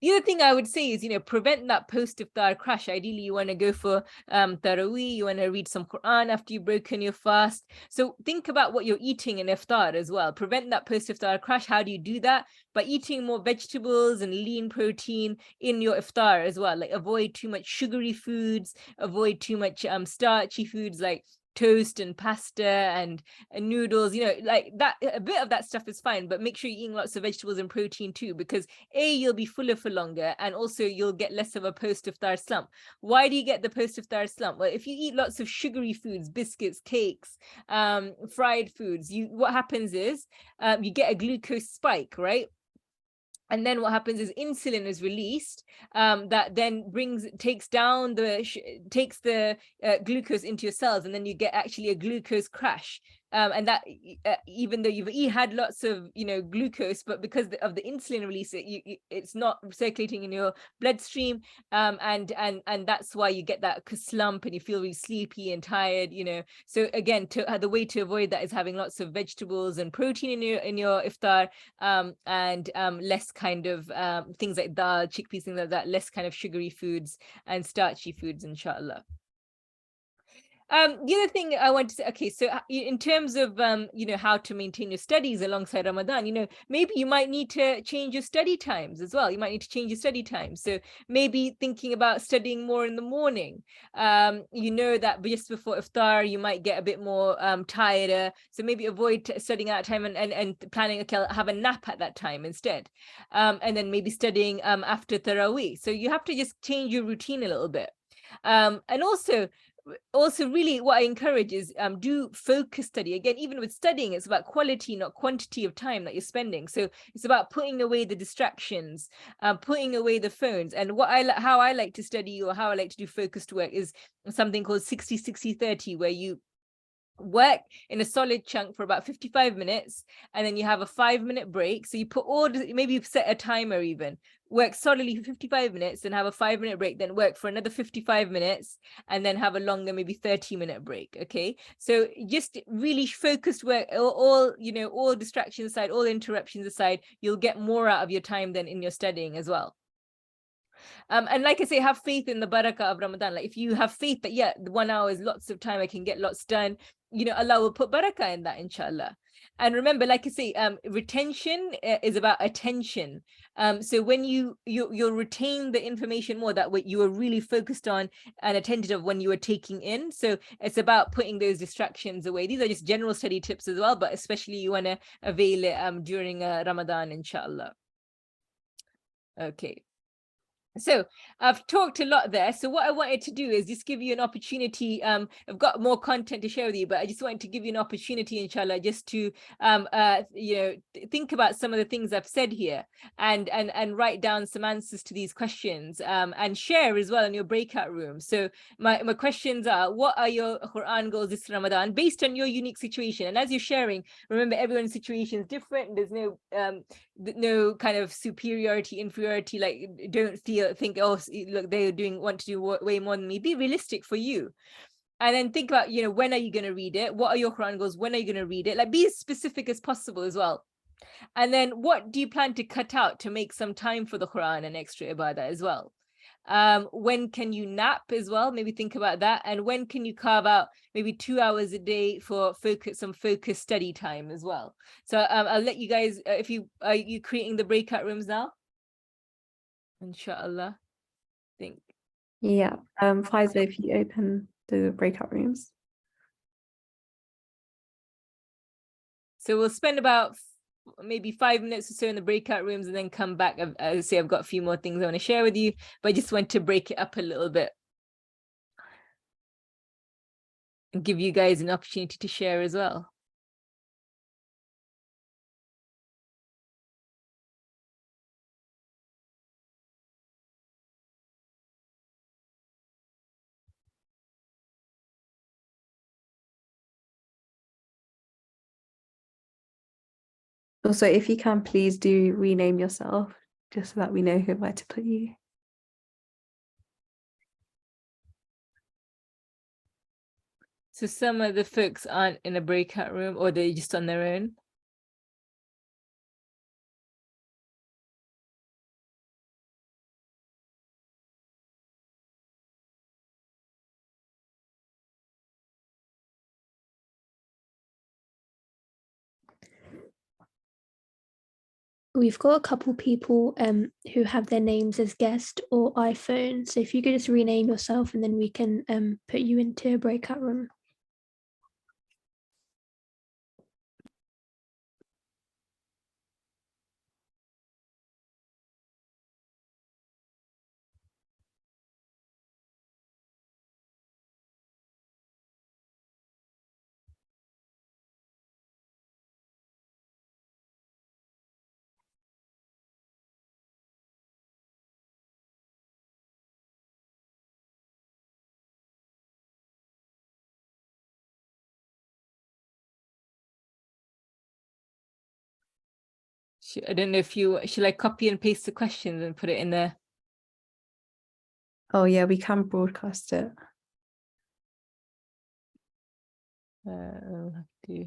The other thing I would say is, prevent that post-iftar crash. Ideally, you want to go for Taraweeh, you want to read some Quran after you've broken your fast. So think about what you're eating in iftar as well. Prevent that post-iftar crash. How do you do that? By eating more vegetables and lean protein in your iftar as well. Like avoid too much sugary foods, avoid too much starchy foods like toast and pasta and noodles, like that. A bit of that stuff is fine, but make sure you're eating lots of vegetables and protein too, because you'll be fuller for longer, and also you'll get less of a post-iftar slump. Why do you get the post-iftar slump? Well, if you eat lots of sugary foods, biscuits, cakes, fried foods, what happens is you get a glucose spike, right? And then what happens is insulin is released, that then takes the glucose into your cells, and then you get actually a glucose crash. And that even though you've had lots of glucose, but because of the insulin release, it's not circulating in your bloodstream, and that's why you get that slump and you feel really sleepy and tired. So again, the way to avoid that is having lots of vegetables and protein in your iftar, and less kind of things like dal, chickpeas, things like that, less kind of sugary foods and starchy foods, inshallah. The other thing I want to say, okay, so in terms of how to maintain your studies alongside Ramadan, maybe you might need to change your study times as well. You might need to change your study times. So maybe thinking about studying more in the morning. That just before iftar you might get a bit more tired. So maybe avoid studying at time and planning, okay, I'll have a nap at that time instead. And then maybe studying after Taraweeh. So you have to just change your routine a little bit. And also really what I encourage is do focus study. Again, even with studying, it's about quality, not quantity of time that you're spending. So it's about putting away the distractions, putting away the phones. And how I like to study, or how I like to do focused work, is something called 60-60-30, where you work in a solid chunk for about 55 minutes, and then you have a 5-minute break. So you maybe you set a timer, even work solidly for 55 minutes, then have a 5-minute break, then work for another 55 minutes, and then have a longer, maybe 30-minute break. Okay, so just really focused work, all distractions aside, all interruptions aside, you'll get more out of your time than in your studying as well. And like I say, have faith in the barakah of Ramadan. Like if you have faith that 1 hour is lots of time, I can get lots done, Allah will put barakah in that, inshallah. And remember, like I say, retention is about attention. So when you'll retain the information more that what you were really focused on and attentive of when you were taking in. So it's about putting those distractions away. These are just general study tips as well, but especially you want to avail it during Ramadan, inshallah. Okay. So I've talked a lot there. So what I wanted to do is just give you an opportunity. I've got more content to share with you, but I just wanted to give you an opportunity, inshallah, just to think about some of the things I've said here, and write down some answers to these questions, and share as well in your breakout room. So my questions are: what are your Quran goals this Ramadan based on your unique situation? And as you're sharing, remember, everyone's situation is different. There's no kind of superiority, inferiority. Like, don't think, oh, look, want to do way more than me. Be realistic for you. And then think about, when are you going to read it? What are your Quran goals? When are you going to read it? Like, be as specific as possible as well. And then what do you plan to cut out to make some time for the Quran and extra ibadah as well? When can you nap as well? Maybe think about that. And when can you carve out maybe 2 hours a day for some focused study time as well? So I'll let you guys, are you creating the breakout rooms now? Inshallah. Think. Yeah. Faiza, if you open the breakout rooms. So we'll spend about maybe 5 minutes or so in the breakout rooms, and then come back. As I say, I've got a few more things I want to share with you, but I just want to break it up a little bit and give you guys an opportunity to share as well. Also, if you can, please do rename yourself, just so that we know where to put you. So some of the folks aren't in a breakout room, or they're just on their own. We've got a couple people who have their names as guest or iPhone. So if you could just rename yourself and then we can put you into a breakout room. I don't know if should I copy and paste the questions and put it in there? Oh yeah, we can broadcast it. I'll have to.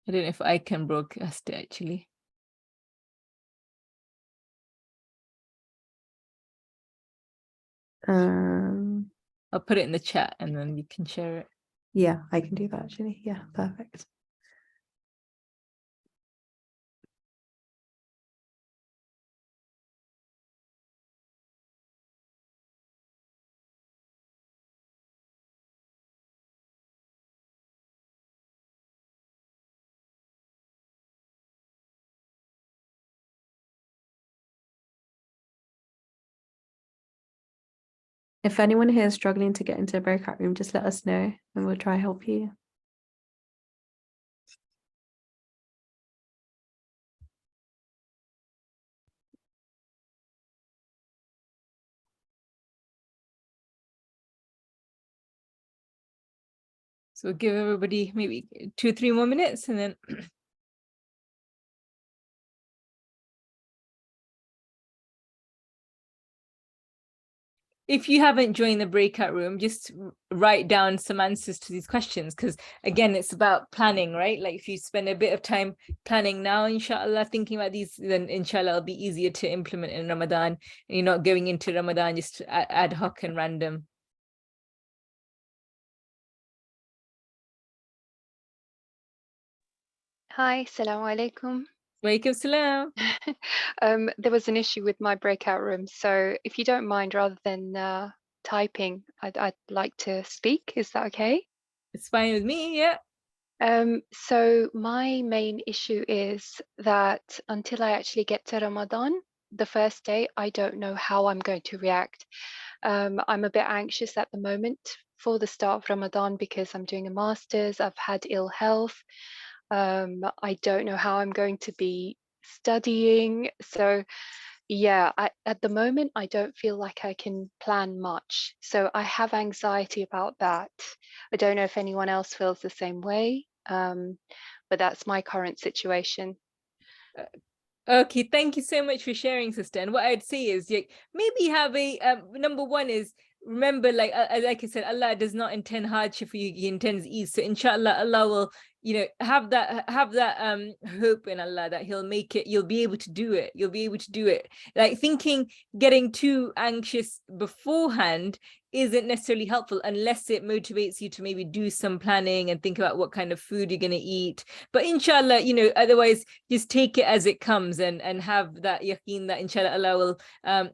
I don't know if I can broadcast it actually. I'll put it in the chat and then you can share it. Yeah, I can do that actually. Yeah, perfect. If anyone here is struggling to get into a breakout room, just let us know and we'll try help you. So we'll give everybody maybe 2 or 3 more minutes and then if you haven't joined the breakout room, just write down some answers to these questions, because again, it's about planning, right? Like if you spend a bit of time planning now, inshallah, thinking about these, then inshallah, it'll be easier to implement in Ramadan. And you're not going into Ramadan just ad hoc and random. Hi, assalamu alaikum. Walaikum salam. There was an issue with my breakout room, so if you don't mind, rather than typing, I'd like to speak. Is that okay? It's fine with me, yeah. So my main issue is that until I actually get to Ramadan, the first day, I don't know how I'm going to react. I'm a bit anxious at the moment for the start of Ramadan because I'm doing a master's, I've had ill health. I don't know how I'm going to be studying. So yeah, at the moment, I don't feel like I can plan much. So I have anxiety about that. I don't know if anyone else feels the same way, but that's my current situation. Okay, thank you so much for sharing, sister. And what I'd say is, like, maybe have a number one is remember, like I said, Allah does not intend hardship for you; He intends ease. So, inshallah, Allah will, have that hope in Allah that He'll make it. You'll be able to do it. You'll be able to do it. Like getting too anxious beforehand isn't necessarily helpful unless it motivates you to maybe do some planning and think about what kind of food you're going to eat. But inshallah, otherwise just take it as it comes and have that yaqeen that inshallah Allah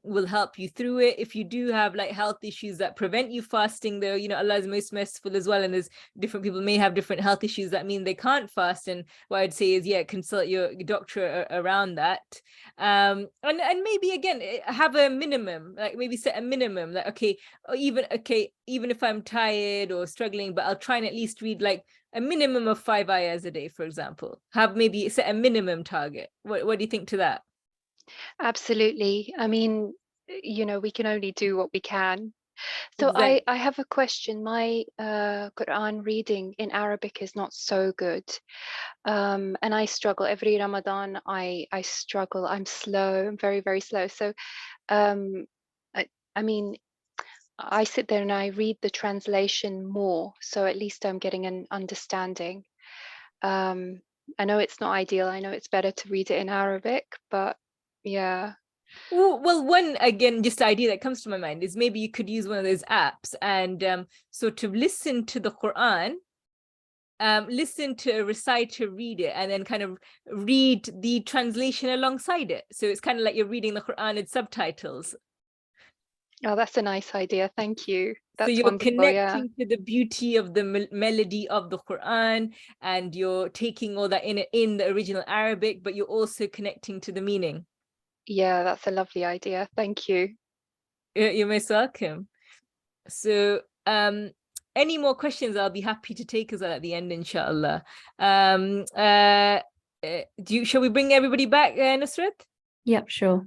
will help you through it. If you do have like health issues that prevent you fasting, though, Allah is most merciful as well, and there's different people may have different health issues that mean they can't fast. And what I'd say is, consult your doctor around that. And maybe again have a minimum, like maybe set a minimum, like even if I'm tired or struggling, but I'll try and at least read like a minimum of 5 ayahs a day, for example. Have maybe set a minimum target. What do you think to that? Absolutely. I mean, we can only do what we can. So Exactly. I have a question. My Quran reading in Arabic is not so good. And I struggle every Ramadan. I struggle. I'm slow. I'm very, very slow. So um, I mean, I sit there and I read the translation more, so at least I'm getting an understanding. I know it's not ideal. I know it's better to read it in Arabic, but yeah. Well, one, again, just idea that comes to my mind is maybe you could use one of those apps and sort of listen to the Quran, listen to a reciter read it, and then kind of read the translation alongside it. So it's kind of like you're reading the Quran with subtitles. Oh, that's a nice idea. Thank you. So That's you're wonderful. Yeah. connecting to the beauty of the melody of the Quran, and you're taking all that in the original Arabic, but you're also connecting to the meaning. Yeah, that's a lovely idea. Thank you. You're most welcome. So any more questions, I'll be happy to take us at the end, inshallah. Shall we bring everybody back, Nusrat? Yep, sure.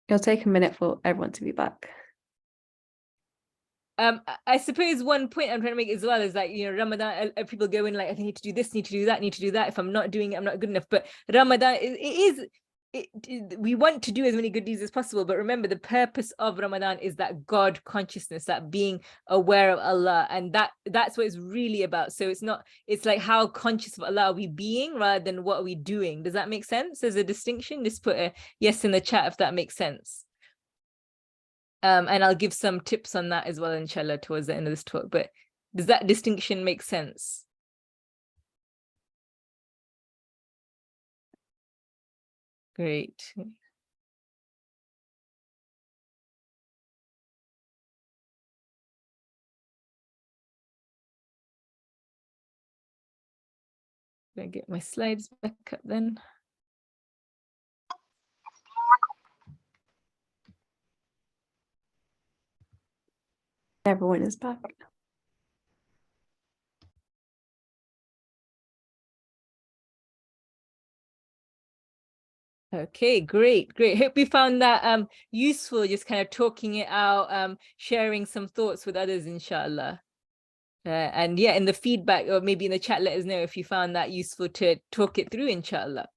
It'll take a minute for everyone to be back. I suppose one point I'm trying to make as well is that, you know, Ramadan, people go in like, I need to do this, need to do that, need to do that. If I'm not doing it, I'm not good enough. But Ramadan, we want to do as many good deeds as possible. But remember, the purpose of Ramadan is that God consciousness, that being aware of Allah. And that's what it's really about. So it's like, how conscious of Allah are we being rather than what are we doing? Does that make sense? There's a distinction. Just put a yes in the chat if that makes sense. And I'll give some tips on that as well, inshallah, towards the end of this talk. But does that distinction make sense? Great. Gonna get my slides back up then. Everyone is back. Okay, great. Hope you found that useful, just kind of talking it out, sharing some thoughts with others, inshallah. And yeah, in the feedback or maybe in the chat, let us know if you found that useful to talk it through, inshallah.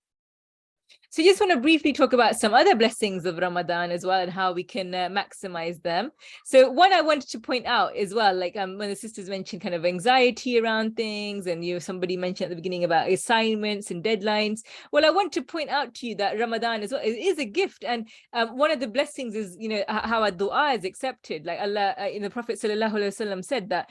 So just want to briefly talk about some other blessings of Ramadan as well and how we can maximize them. So one I wanted to point out as well, like when the sisters mentioned kind of anxiety around things, and somebody mentioned at the beginning about assignments and deadlines. Well, I want to point out to you that Ramadan as well is a gift, and one of the blessings is, you know, how a dua is accepted. Like Allah, in the Prophet sallallahu alaihi wasallam said that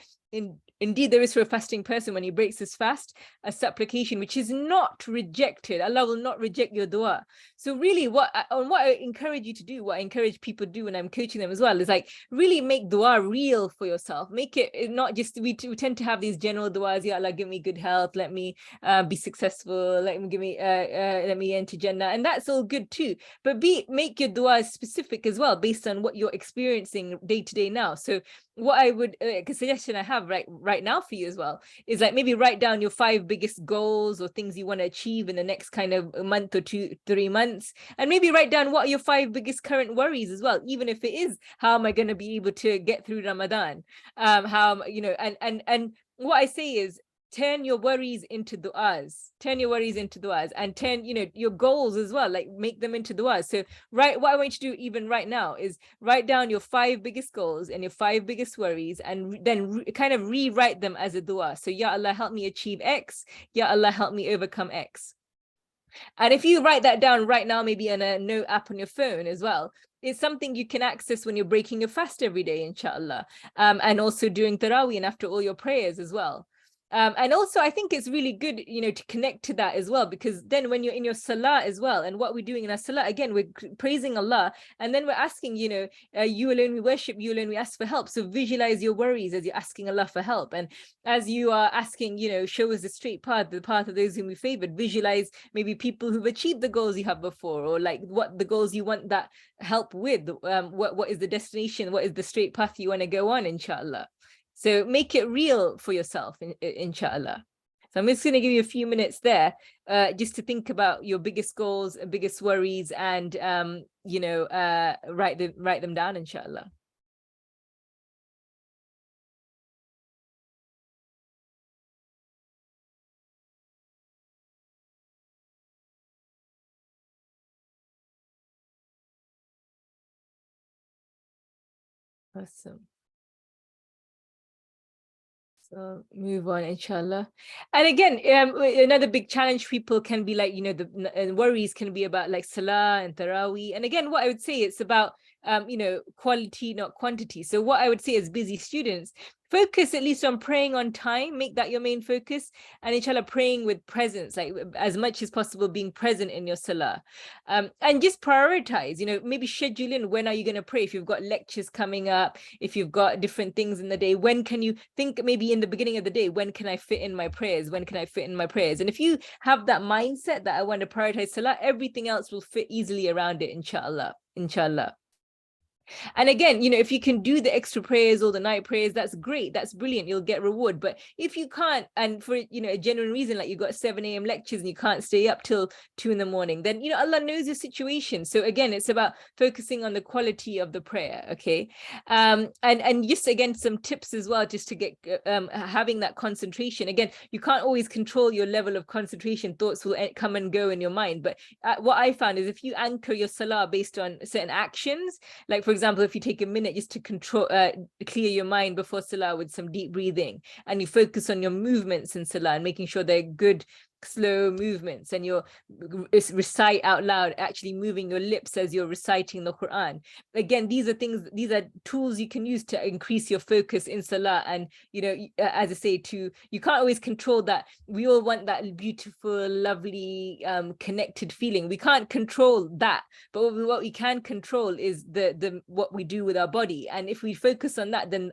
indeed there is for a fasting person, when he breaks his fast, a supplication which is not rejected. Allah will not reject your dua. So really what I encourage you to do, what I encourage people to do, and I'm coaching them as well, is like really make dua real for yourself. Make it not just, we tend to have these general duas, ya Allah, give me good health, let me be successful, let me enter Jannah, and that's all good too. But make your duas specific as well, based on what you're experiencing day to day now. So what I would a suggestion I have right now for you as well is like maybe write down your 5 biggest goals or things you want to achieve in the next kind of a month or 2-3 months, and maybe write down what are your 5 biggest current worries as well, even if it is, how am I going to be able to get through Ramadan, how, you know, and what I say is, turn your worries into du'as, and turn, you know, your goals as well, like make them into du'as. So what I want you to do even right now is write down your 5 biggest goals and your 5 biggest worries, and then kind of rewrite them as a dua. So ya Allah, help me achieve X, ya Allah, help me overcome X. And if you write that down right now, maybe on a note app on your phone as well, it's something you can access when you're breaking your fast every day, inshallah, and also during Taraweeh and after all your prayers as well. And also I think it's really good, you know, to connect to that as well, because then when you're in your salah as well, and what we're doing in our salah, again, we're praising Allah, and then we're asking, you know, you alone we worship, you alone we ask for help. So visualize your worries as you're asking Allah for help, and as you are asking, you know, show us the straight path, the path of those whom we favored. Visualize maybe people who've achieved the goals you have before, or like what the goals you want that help with, what is the destination, what is the straight path you want to go on, inshallah. So make it real for yourself, inshallah. So I'm just going to give you a few minutes there, just to think about your biggest goals, biggest worries, and you know, write them down, inshallah. Awesome. So move on, inshallah. And again, another big challenge people can be like, the worries can be about like Salah and Taraweeh. And again, what I would say, it's about, quality, not quantity. So what I would say as busy students, focus at least on praying on time, make that your main focus, and inshallah praying with presence, like as much as possible being present in your Salah. And just prioritize, maybe schedule in when are you going to pray. If you've got lectures coming up, if you've got different things in the day, when can you think, maybe in the beginning of the day, when can I fit in my prayers? When can I fit in my prayers? And if you have that mindset that I want to prioritize Salah, everything else will fit easily around it, inshallah. And again, if you can do the extra prayers or the night prayers, that's great, that's brilliant, you'll get reward. But if you can't, and for a genuine reason, like you've got 7 a.m. lectures and you can't stay up till 2 a.m, then Allah knows your situation. So again, it's about focusing on the quality of the prayer. Okay. And just again, some tips as well, just to get having that concentration. Again, you can't always control your level of concentration, thoughts will come and go in your mind. But what I found is if you anchor your Salah based on certain actions, like for example, if you take a minute just to clear your mind before Salah with some deep breathing, and you focus on your movements in Salah and making sure they're good, slow movements, and you recite out loud, actually moving your lips as you're reciting the Quran. Again, these are tools you can use to increase your focus in Salah. And as I say, you can't always control that. We all want that beautiful, lovely, connected feeling. We can't control that, but what we can control is the what we do with our body. And if we focus on that, then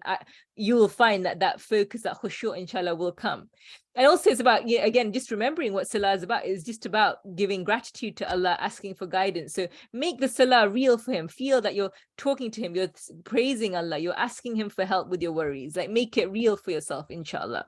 you will find that focus, that khushu', inshallah, will come. And also it's about, again, just remembering what Salah is about. Is just about giving gratitude to Allah, asking for guidance. So make the Salah real for him. Feel that you're talking to him, you're praising Allah, you're asking him for help with your worries. Like make it real for yourself, inshallah.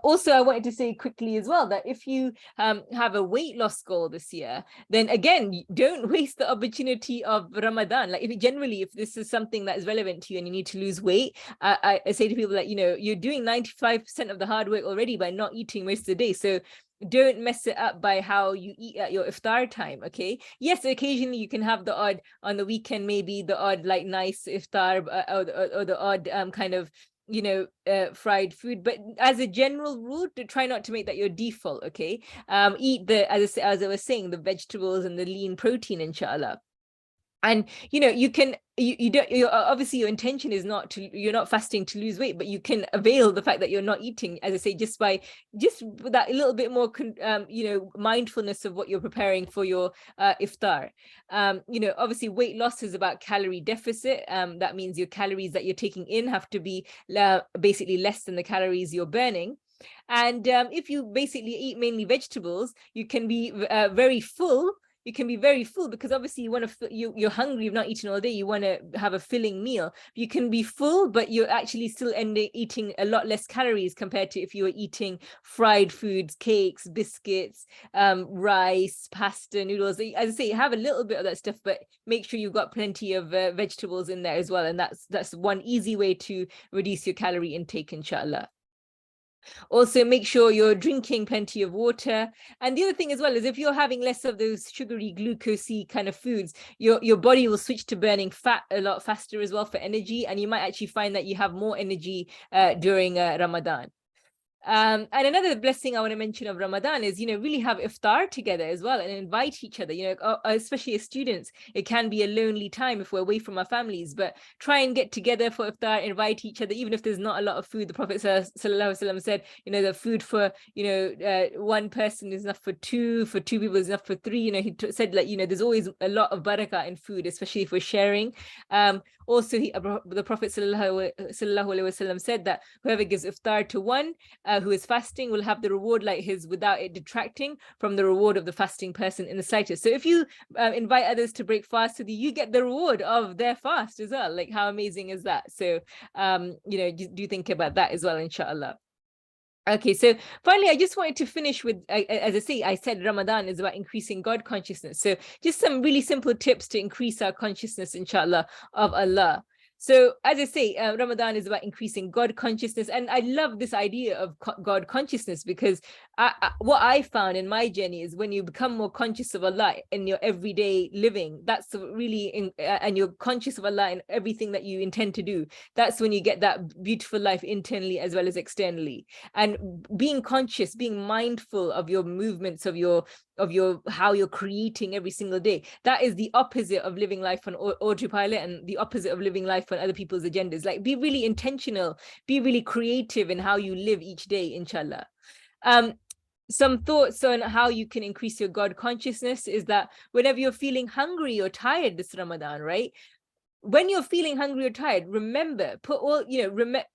Also, I wanted to say quickly as well that if you have a weight loss goal this year, then again, don't waste the opportunity of Ramadan. Like if this is something that is relevant to you and you need to lose weight, I say to people that, you're doing 95% of the hard work already by not eating most of the day. So don't mess it up by how you eat at your iftar time. Okay, yes, occasionally you can have the odd, on the weekend, maybe the odd like nice iftar or the odd kind of fried food, but as a general rule, to try not to make that your default. Okay, eat as I was saying, the vegetables and the lean protein, inshallah. And you can, you don't, obviously your intention is you're not fasting to lose weight, but you can avail the fact that you're not eating, as I say, just with that a little bit more mindfulness of what you're preparing for your iftar. Obviously weight loss is about calorie deficit. That means your calories that you're taking in have to be basically less than the calories you're burning. And if you basically eat mainly vegetables, you can be very full. You can be very full because obviously you want to, you're hungry, you've not eaten all day, you want to have a filling meal. You can be full, but you're actually still eating a lot less calories compared to if you were eating fried foods, cakes, biscuits, rice, pasta, noodles. As I say, have a little bit of that stuff, but make sure you've got plenty of vegetables in there as well. And that's one easy way to reduce your calorie intake, inshallah. Also, make sure you're drinking plenty of water. And the other thing as well is if you're having less of those sugary, glucosey kind of foods, your body will switch to burning fat a lot faster as well for energy. And you might actually find that you have more energy during Ramadan. And another blessing I want to mention of Ramadan is, really have iftar together as well and invite each other, especially as students. It can be a lonely time if we're away from our families, but try and get together for iftar, invite each other, even if there's not a lot of food. The Prophet ﷺ said, the food for, one person is enough for two people is enough for three. He said, like, there's always a lot of barakah in food, especially if we're sharing. Also, the Prophet ﷺ said that whoever gives iftar to one who is fasting will have the reward like his without it detracting from the reward of the fasting person in the slightest. So if you invite others to break fast with you, you get the reward of their fast as well. Like, how amazing is that? So, do think about that as well, inshallah. Okay, so finally, I just wanted to finish with, as I said, Ramadan is about increasing God consciousness. So just some really simple tips to increase our consciousness, inshallah, of Allah. So as I say, Ramadan is about increasing God consciousness. And I love this idea of God consciousness, because what I found in my journey is when you become more conscious of Allah in your everyday living, that's really, and you're conscious of Allah in everything that you intend to do, that's when you get that beautiful life internally as well as externally. And being conscious, being mindful of your movements, of your how you're creating every single day, that is the opposite of living life on autopilot, and the opposite of living life on other people's agendas. Like, be really intentional, be really creative in how you live each day, inshallah. Some thoughts on how you can increase your God consciousness is that whenever you're feeling hungry or tired this Ramadan, right, when you're feeling hungry or tired, remember,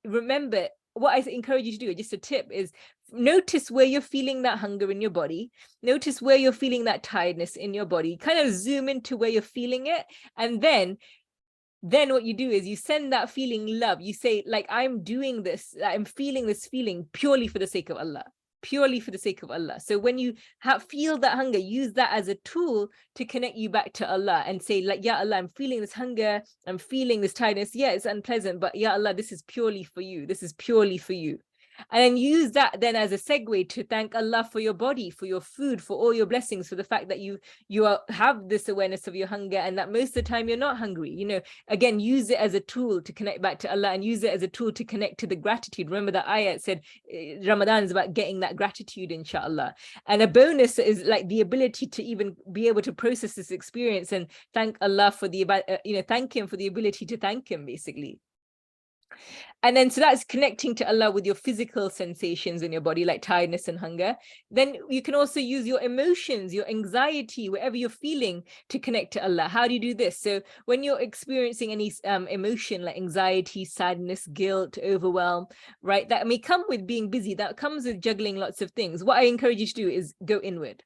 remember what I encourage you to do, just a tip, is notice where you're feeling that hunger in your body, notice where you're feeling that tiredness in your body, kind of zoom into where you're feeling it, and then what you do is you send that feeling love. You say, like, I'm doing this, I'm feeling this feeling purely for the sake of Allah, purely for the sake of Allah. So when you feel that hunger, use that as a tool to connect you back to Allah, and say, like, Ya Allah, I'm feeling this hunger, I'm feeling this tiredness. Yeah, it's unpleasant, but Ya Allah, this is purely for you. This is purely for you. And then use that then as a segue to thank Allah for your body, for your food, for all your blessings, for the fact that you have this awareness of your hunger, and that most of the time you're not hungry. Again, use it as a tool to connect back to Allah, and use it as a tool to connect to the gratitude. Remember that ayat said Ramadan is about getting that gratitude, inshallah. And a bonus is like the ability to even be able to process this experience and thank Allah for the thank him for the ability to thank him, basically. And then, so that's connecting to Allah with your physical sensations in your body, like tiredness and hunger. Then you can also use your emotions, your anxiety, whatever you're feeling, to connect to Allah. How do you do this? So when you're experiencing any emotion like anxiety, sadness, guilt, overwhelm, right, that may come with being busy, that comes with juggling lots of things. What I encourage you to do is go inward.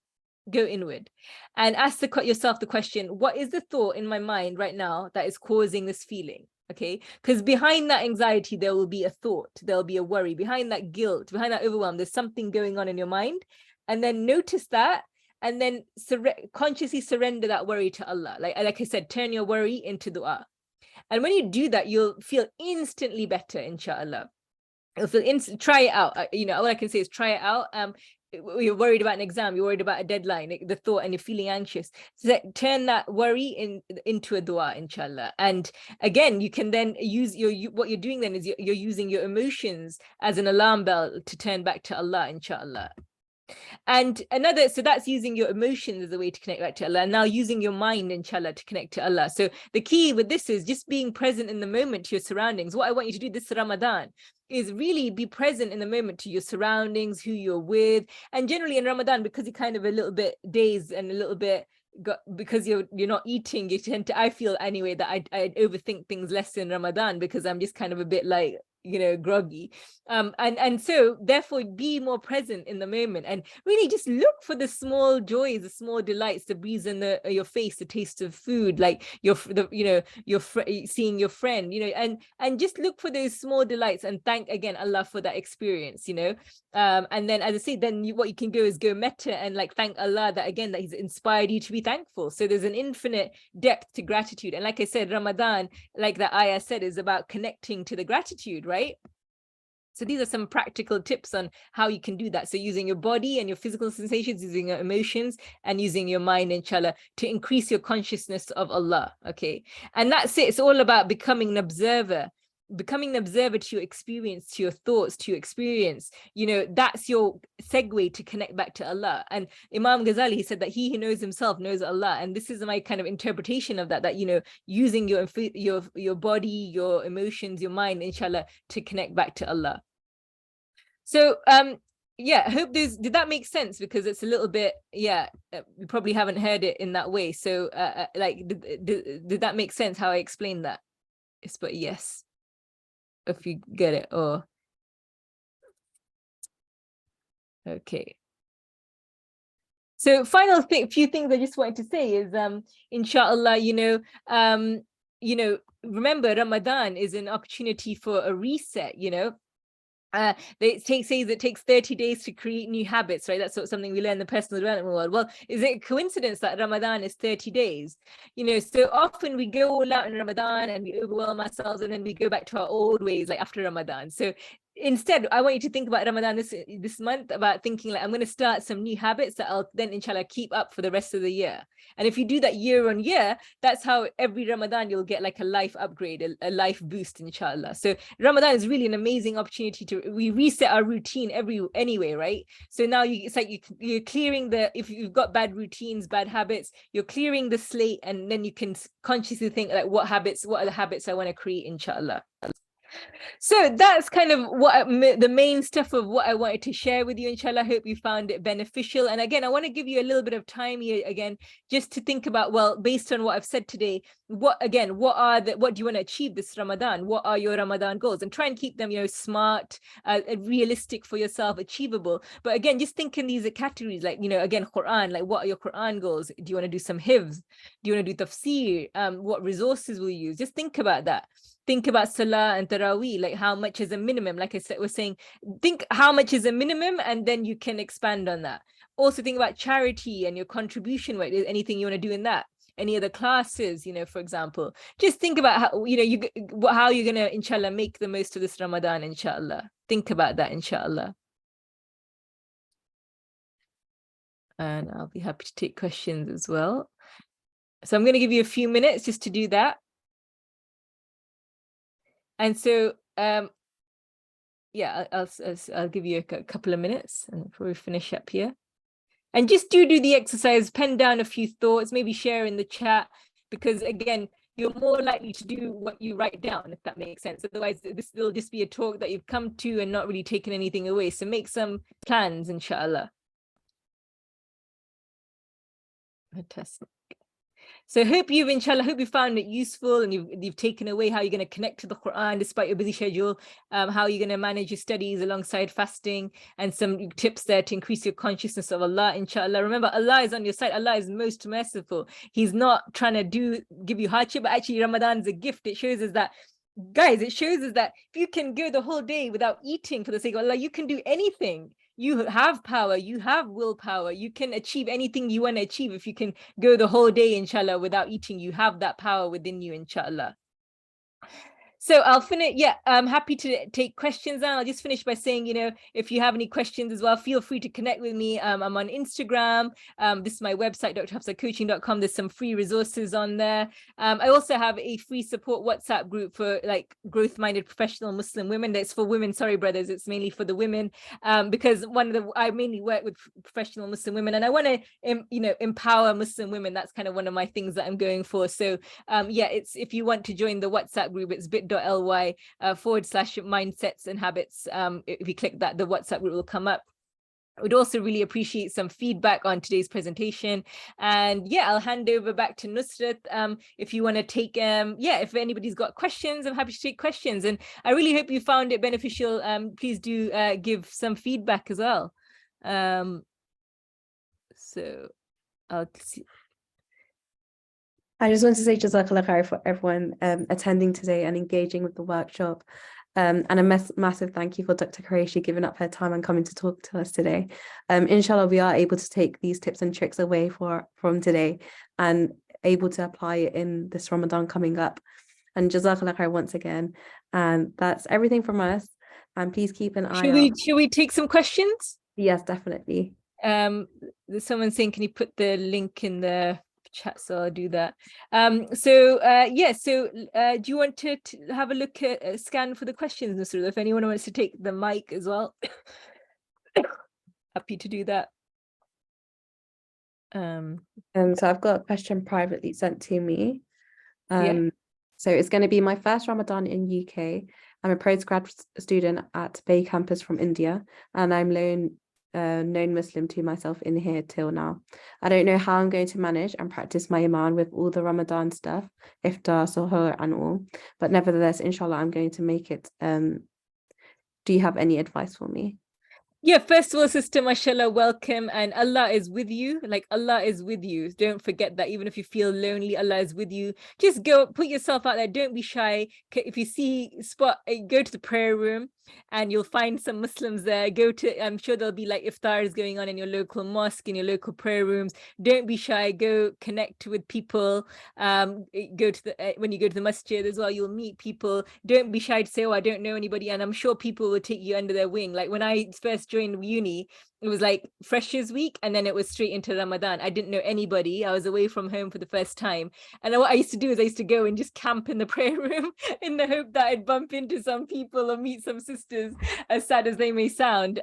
Go inward and ask yourself the question, what is the thought in my mind right now that is causing this feeling? Okay, because behind that anxiety, there will be a thought, there'll be a worry. Behind that guilt, behind that overwhelm, there's something going on in your mind. And then notice that, and then consciously surrender that worry to Allah. Like I said, turn your worry into dua. And when you do that, you'll feel instantly better, inshallah. You'll feel try it out. All I can say is try it out. You're worried about an exam, you're worried about a deadline, the thought, and you're feeling anxious. So turn that worry into a dua, inshallah. And again, you can then use what you're doing then is you're using your emotions as an alarm bell to turn back to Allah, inshallah. And so that's using your emotions as a way to connect back to Allah, and now using your mind, inshallah, to connect to Allah. So the key with this is just being present in the moment to your surroundings. What I want you to do this Ramadan is really be present in the moment to your surroundings, who you're with. And generally in Ramadan, because you're kind of a little bit dazed and a little bit because you're not eating, you tend to, I feel anyway, that I overthink things less in Ramadan because I'm just kind of a bit like groggy, and so therefore be more present in the moment and really just look for the small joys, the small delights, the breeze in your face, the taste of food, like seeing your friend, and just look for those small delights and thank again Allah for that experience, and then, as I say, then what you can do is go metta and like thank Allah that He's inspired you to be thankful. So there's an infinite depth to gratitude, and like I said, Ramadan, like that ayah said, is about connecting to the gratitude, right? So these are some practical tips on how you can do that. So using your body and your physical sensations, using your emotions, and using your mind, inshallah, to increase your consciousness of Allah. Okay, and that's it. It's all about becoming an observer to your experience, to your thoughts, to your experience. That's your segue to connect back to Allah. And Imam Ghazali, he said that he who knows himself knows Allah. And this is my kind of interpretation of that using your body, your emotions, your mind, inshallah, to connect back to Allah. So I hope did that make sense? Because it's a little bit, you probably haven't heard it in that way. So did that make sense how I explained that? But yes, if you get it. Or okay, so final few things I just wanted to say is inshallah, remember Ramadan is an opportunity for a reset, says it takes 30 days to create new habits, right? That's something we learn in the personal development world. Well, is it a coincidence that Ramadan is 30 days? So often we go all out in Ramadan and we overwhelm ourselves, and then we go back to our old ways, like after Ramadan. So instead, I want you to think about Ramadan this month, about thinking like, I'm going to start some new habits that I'll then inshallah keep up for the rest of the year. And if you do that year on year, that's how every Ramadan you'll get like a life upgrade, a life boost, inshallah. So Ramadan is really an amazing opportunity we reset our routine anyway, right? So now it's like you're clearing if you've got bad routines, bad habits, you're clearing the slate, and then you can consciously think like, what are the habits I want to create, inshallah. So that's kind of the main stuff of what I wanted to share with you, inshallah. I hope you found it beneficial. And again, I want to give you a little bit of time here again, just to think about, well, based on what I've said today, what do you want to achieve this Ramadan? What are your Ramadan goals? And try and keep them, smart, realistic for yourself, achievable. But again, just think in these categories, like, again, Quran, like what are your Quran goals? Do you want to do some hifz? Do you want to do tafsir? What resources will you use? Just think about that. Think about Salah and Taraweeh, like how much is a minimum? Like I said, we're saying, think how much is a minimum, and then you can expand on that. Also think about charity and your contribution, right? Anything you want to do in that? Any other classes, for example. Just think about how, how you're going to, inshallah, make the most of this Ramadan, inshallah. Think about that, inshallah. And I'll be happy to take questions as well. So I'm going to give you a few minutes just to do that. And so, I'll give you a couple of minutes before we finish up here. And just do the exercise, pen down a few thoughts, maybe share in the chat, because again, you're more likely to do what you write down, if that makes sense. Otherwise, this will just be a talk that you've come to and not really taken anything away. So make some plans, inshallah. Fantastic. So hope you found it useful, and you've taken away how you're going to connect to the Quran despite your busy schedule, how you're going to manage your studies alongside fasting, and some tips there to increase your consciousness of Allah, inshallah. Remember, Allah is on your side. Allah is most merciful. He's not trying to give you hardship, but actually Ramadan is a gift. It shows us that, guys, if you can go the whole day without eating for the sake of Allah, you can do anything. You have power, you have willpower, you can achieve anything you want to achieve. If you can go the whole day, inshallah, without eating, you have that power within you, inshallah. So I'll finish. I'm happy to take questions now. I'll just finish by saying, if you have any questions as well, feel free to connect with me. I'm on Instagram. This is my website, drhafsahcoaching.com. There's some free resources on there. I also have a free support WhatsApp group for like growth-minded professional Muslim women. That's for women. Sorry, brothers. It's mainly for the women, because I mainly work with professional Muslim women, and I want to, empower Muslim women. That's kind of one of my things that I'm going for. So it's, if you want to join the WhatsApp group, it's bit.ly/mindsets and habits. If you click that, the WhatsApp group will come up. I would also really appreciate some feedback on today's presentation. And I'll hand over back to Nusrat. If you want to take, if anybody's got questions, I'm happy to take questions. And I really hope you found it beneficial. Please do give some feedback as well. So I'll see. I just want to say Jazakallah khair for everyone attending today and engaging with the workshop. And a massive thank you for Dr. Qureshi giving up her time and coming to talk to us today. Inshallah, we are able to take these tips and tricks away from today and able to apply it in this Ramadan coming up. And Jazakallah khair once again. And that's everything from us. And please keep an eye out. Should we take some questions? Yes, definitely. There's someone saying, can you put the link in the chat? So I'll do that. Do you want to have a look at scan for the questions, Nusrat? If anyone wants to take the mic as well, happy to do that. So I've got a question privately sent to me. So it's going to be my first Ramadan in UK. I'm a postgrad student at Bay Campus from India, and I'm known Muslim to myself in here till now. I don't know how I'm going to manage and practice my Imaan with all the Ramadan stuff, iftar, suhoor and all, but nevertheless, inshallah, I'm going to make it. Do you have any advice for me? First of all, sister, mashallah, welcome, and Allah is with you. Like, Allah is with you. Don't forget that. Even if you feel lonely, Allah is with you. Just go, put yourself out there. Don't be shy. If you see spot, go to the prayer room. and you'll find some Muslims there. Go to, I'm sure there'll be like iftars going on in your local mosque, in your local prayer rooms. Don't be shy. Go connect with people. Go to the when you go to the masjid as well, you'll meet people. Don't be shy to say, oh, I don't know anybody. And I'm sure people will take you under their wing. Like when I first joined uni, it was like Freshers Week, and then it was straight into Ramadan. I didn't know anybody. I was away from home for the first time. And what I used to do is I used to go and just camp in the prayer room in the hope that I'd bump into some people or meet some sisters, as sad as they may sound.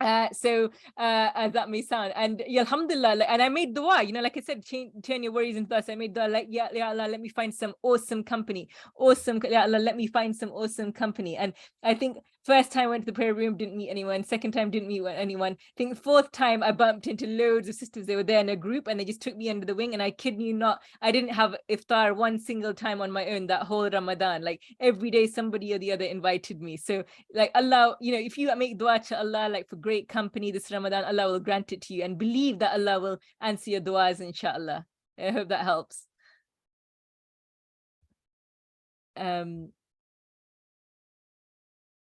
As that may sound, and alhamdulillah, and I made dua, like I said, turn your worries into us. I made dua, like, ya Allah, let me find some awesome company, ya Allah, let me find some awesome company. And I think first time I went to the prayer room, didn't meet anyone. Second time, didn't meet anyone. I think fourth time I bumped into loads of sisters. They were there in a group and they just took me under the wing. And I kid you not, I didn't have iftar one single time on my own that whole Ramadan. Like every day somebody or the other invited me. So like Allah, if you make dua to Allah, like for great company this Ramadan, Allah will grant it to you, and believe that Allah will answer your duas, inshallah. I hope that helps.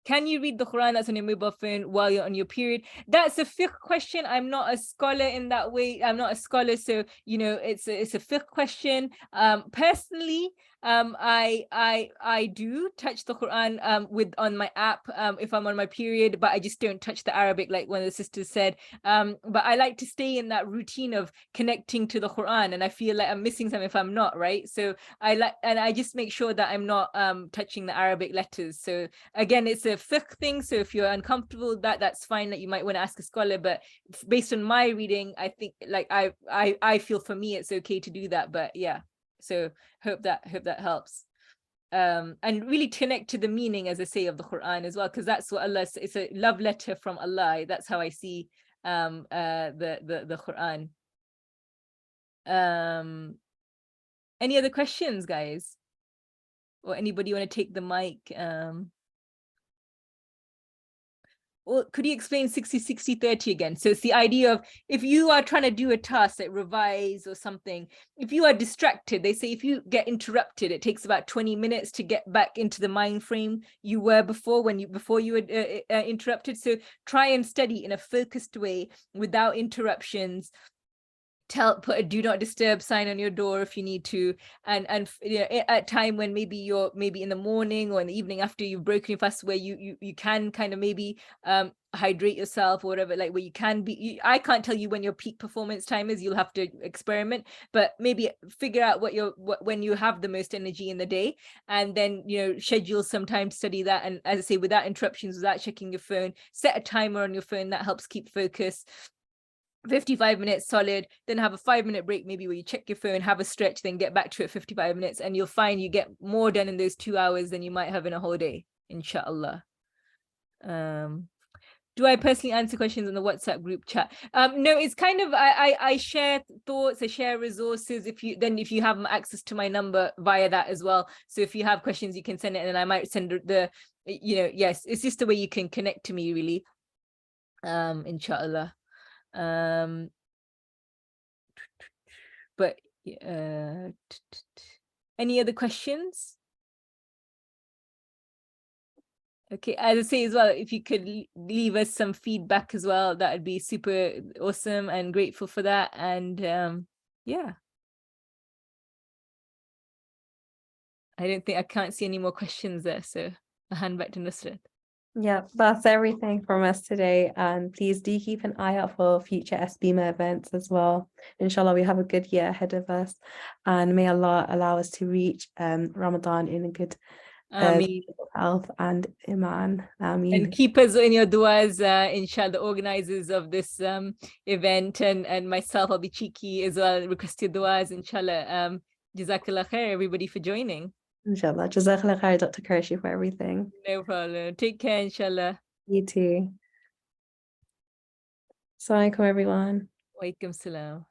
Can you read the Quran that's on your mobile phone while you're on your period? That's a fiqh question. I'm not a scholar in that way. I'm not a scholar, so it's a fiqh question. Personally, I do touch the Quran on my app if I'm on my period, but I just don't touch the Arabic like one of the sisters said. But I like to stay in that routine of connecting to the Quran, and I feel like I'm missing something if I'm not, right? So I just make sure that I'm not touching the Arabic letters. So again, it's a fiqh thing, so if you're uncomfortable with that's fine, that you might want to ask a scholar, but based on my reading, I think like I feel for me it's okay to do that. But yeah, so hope that helps. And really connect to the meaning, as I say, of the Quran as well, because that's what Allah, it's a love letter from Allah. That's how I see the Quran. Any other questions, guys, or anybody want to take the mic? Well, could you explain 60-60-30 again? So it's the idea of, if you are trying to do a task like revise or something, if you are distracted, they say if you get interrupted, it takes about 20 minutes to get back into the mind frame you were before you were interrupted. So try and study in a focused way without interruptions. Put a do not disturb sign on your door if you need to, and at time when maybe you're in the morning or in the evening after you've broken your fast, where you can kind of maybe hydrate yourself or whatever, like where you can be. I can't tell you when your peak performance time is. You'll have to experiment, but maybe figure out when you have the most energy in the day, and then schedule some time to study that. And as I say, without interruptions, without checking your phone, set a timer on your phone. That helps keep focus. 55 minutes solid, then have a 5-minute break, maybe where you check your phone, have a stretch, then get back to it 55 minutes, and you'll find you get more done in those 2 hours than you might have in a whole day, inshallah. Do I personally answer questions in the WhatsApp group chat? No, it's kind of, I share thoughts, I share resources. If you have access to my number via that as well. So if you have questions, you can send it, and I might send yes, it's just the way you can connect to me, really. Inshallah. But any other questions? Okay, as I say as well, if you could leave us some feedback as well, that would be super awesome, and grateful for that. And yeah, I can't see any more questions there, so I'll hand back to Nusrat. Yeah, that's everything from us today, and please do keep an eye out for future SBMA events as well. Inshallah, we have a good year ahead of us, and may Allah allow us to reach Ramadan in a good health and Imaan. And keep us in your duas, inshallah, the organizers of this event, and myself, I'll be cheeky as well, request your duas, inshallah. Jazakallah khair, everybody, for joining. Inshallah. Jazakallah khair, Dr. Qureshi, for everything. No problem. Take care, inshallah. You too. Assalamu alaikum, everyone. Wa alaikum salam.